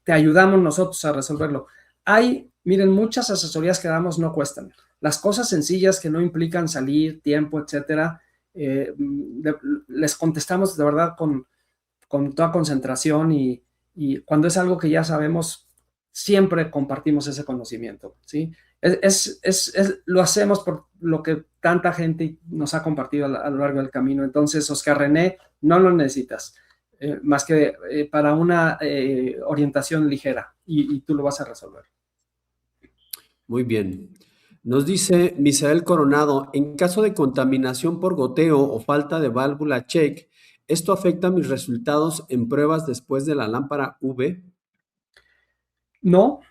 te ayudamos nosotros a resolverlo. Miren, muchas asesorías que damos no cuestan. Las cosas sencillas que no implican salir, tiempo, etcétera, les contestamos de verdad con toda concentración y cuando es algo que ya sabemos, siempre compartimos ese conocimiento, ¿sí? Lo hacemos por lo que tanta gente nos ha compartido a lo largo del camino. Entonces, Oscar René, no lo necesitas, más que para una orientación ligera y tú lo vas a resolver. Muy bien. Nos dice Misael Coronado, en caso de contaminación por goteo o falta de válvula check, ¿esto afecta mis resultados en pruebas después de la lámpara UV? No,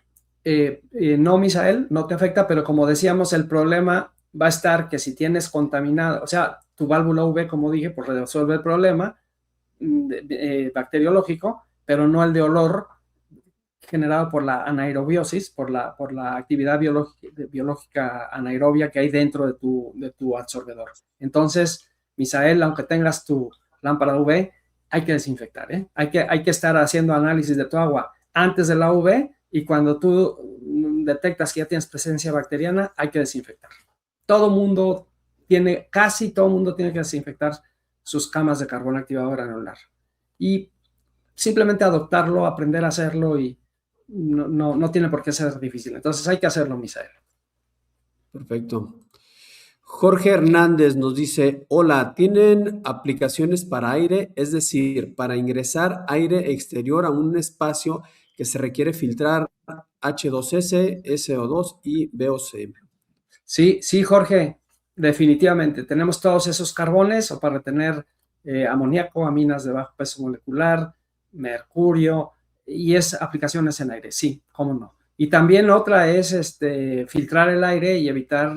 no, Misael, no te afecta, pero como decíamos, el problema va a estar que si tienes contaminado, o sea, tu válvula UV, como dije, pues resuelve el problema bacteriológico, pero no el de olor generado por la anaerobiosis, por la actividad biológica anaerobia que hay dentro de tu absorbedor. Entonces, Misael, aunque tengas tu lámpara UV, hay que desinfectar, ¿eh? Hay que estar haciendo análisis de tu agua antes de la UV, y cuando tú detectas que ya tienes presencia bacteriana, hay que desinfectar. Casi todo mundo tiene que desinfectar sus camas de carbón activado granular. Y simplemente adoptarlo, aprender a hacerlo, y no tiene por qué ser difícil. Entonces hay que hacerlo, Misael. Perfecto. Jorge Hernández nos dice, hola, ¿tienen aplicaciones para aire? Es decir, para ingresar aire exterior a un espacio que se requiere filtrar H2S, SO2 y VOC. Sí, sí, Jorge, definitivamente. Tenemos todos esos carbones o para retener amoníaco, aminas de bajo peso molecular, mercurio, y es aplicaciones en aire, sí, cómo no. Y también otra es filtrar el aire y evitar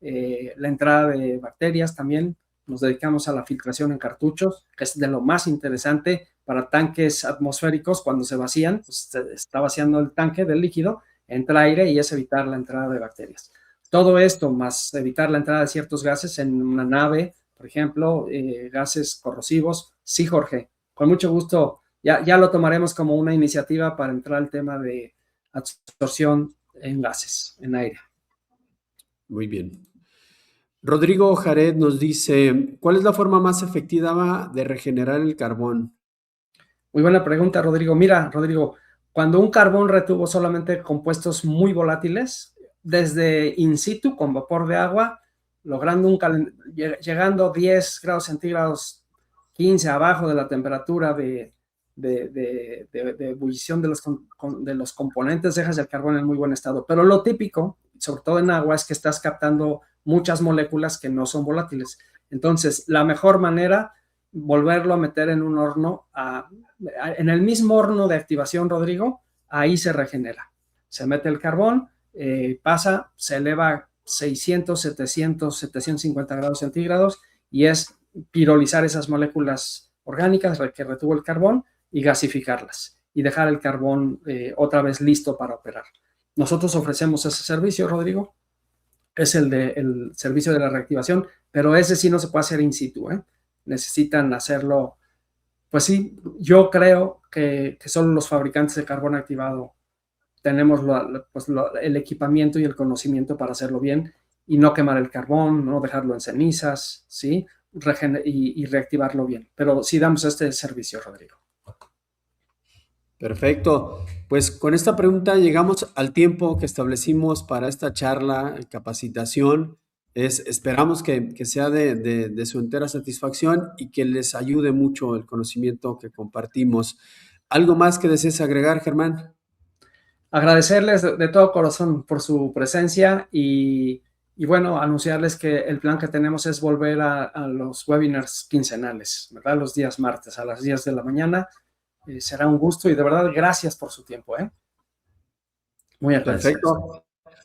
la entrada de bacterias. También nos dedicamos a la filtración en cartuchos, que es de lo más interesante para tanques atmosféricos. Cuando se vacían, pues se está vaciando el tanque del líquido, entra aire y es evitar la entrada de bacterias. Todo esto, más evitar la entrada de ciertos gases en una nave, por ejemplo, gases corrosivos. Sí, Jorge, con mucho gusto. Ya lo tomaremos como una iniciativa para entrar al tema de absorción en gases, en aire. Muy bien. Rodrigo Jared nos dice, ¿cuál es la forma más efectiva de regenerar el carbón? Muy buena pregunta, Rodrigo. Mira, Rodrigo, cuando un carbón retuvo solamente compuestos muy volátiles, desde in situ, con vapor de agua, llegando a 10 grados centígrados, 15 abajo de la temperatura de ebullición de los componentes, dejas el carbón en muy buen estado. Pero lo típico, sobre todo en agua, es que estás captando muchas moléculas que no son volátiles. Entonces, la mejor manera, volverlo a meter en un horno, en el mismo horno de activación, Rodrigo, ahí se regenera. Se mete el carbón, pasa, se eleva 600, 700, 750 grados centígrados, y es pirolizar esas moléculas orgánicas que retuvo el carbón y gasificarlas y dejar el carbón otra vez listo para operar. Nosotros ofrecemos ese servicio, Rodrigo, es el servicio de la reactivación, pero ese sí no se puede hacer in situ, ¿eh? Necesitan hacerlo, pues sí, yo creo que solo los fabricantes de carbón activado tenemos el equipamiento y el conocimiento para hacerlo bien y no quemar el carbón, no dejarlo en cenizas, ¿sí? Y reactivarlo bien. Pero sí damos este servicio, Rodrigo. Perfecto. Pues con esta pregunta llegamos al tiempo que establecimos para esta charla, capacitación. Esperamos que sea de su entera satisfacción y que les ayude mucho el conocimiento que compartimos. ¿Algo más que desees agregar, Germán? Agradecerles de todo corazón por su presencia y bueno, anunciarles que el plan que tenemos es volver a los webinars quincenales, ¿verdad? Los días martes a las 10 de la mañana. Será un gusto y de verdad gracias por su tiempo, ¿eh? Muy agradecidos. Perfecto.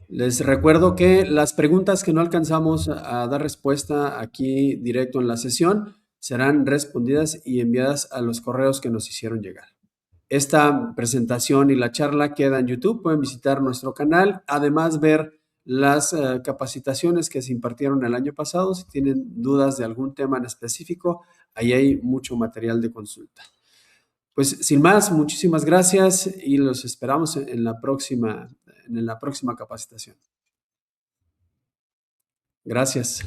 Les recuerdo que las preguntas que no alcanzamos a dar respuesta aquí directo en la sesión serán respondidas y enviadas a los correos que nos hicieron llegar. Esta presentación y la charla queda en YouTube. Pueden visitar nuestro canal. Además, ver las capacitaciones que se impartieron el año pasado. Si tienen dudas de algún tema en específico, ahí hay mucho material de consulta. Pues sin más, muchísimas gracias y los esperamos en la próxima capacitación. Gracias.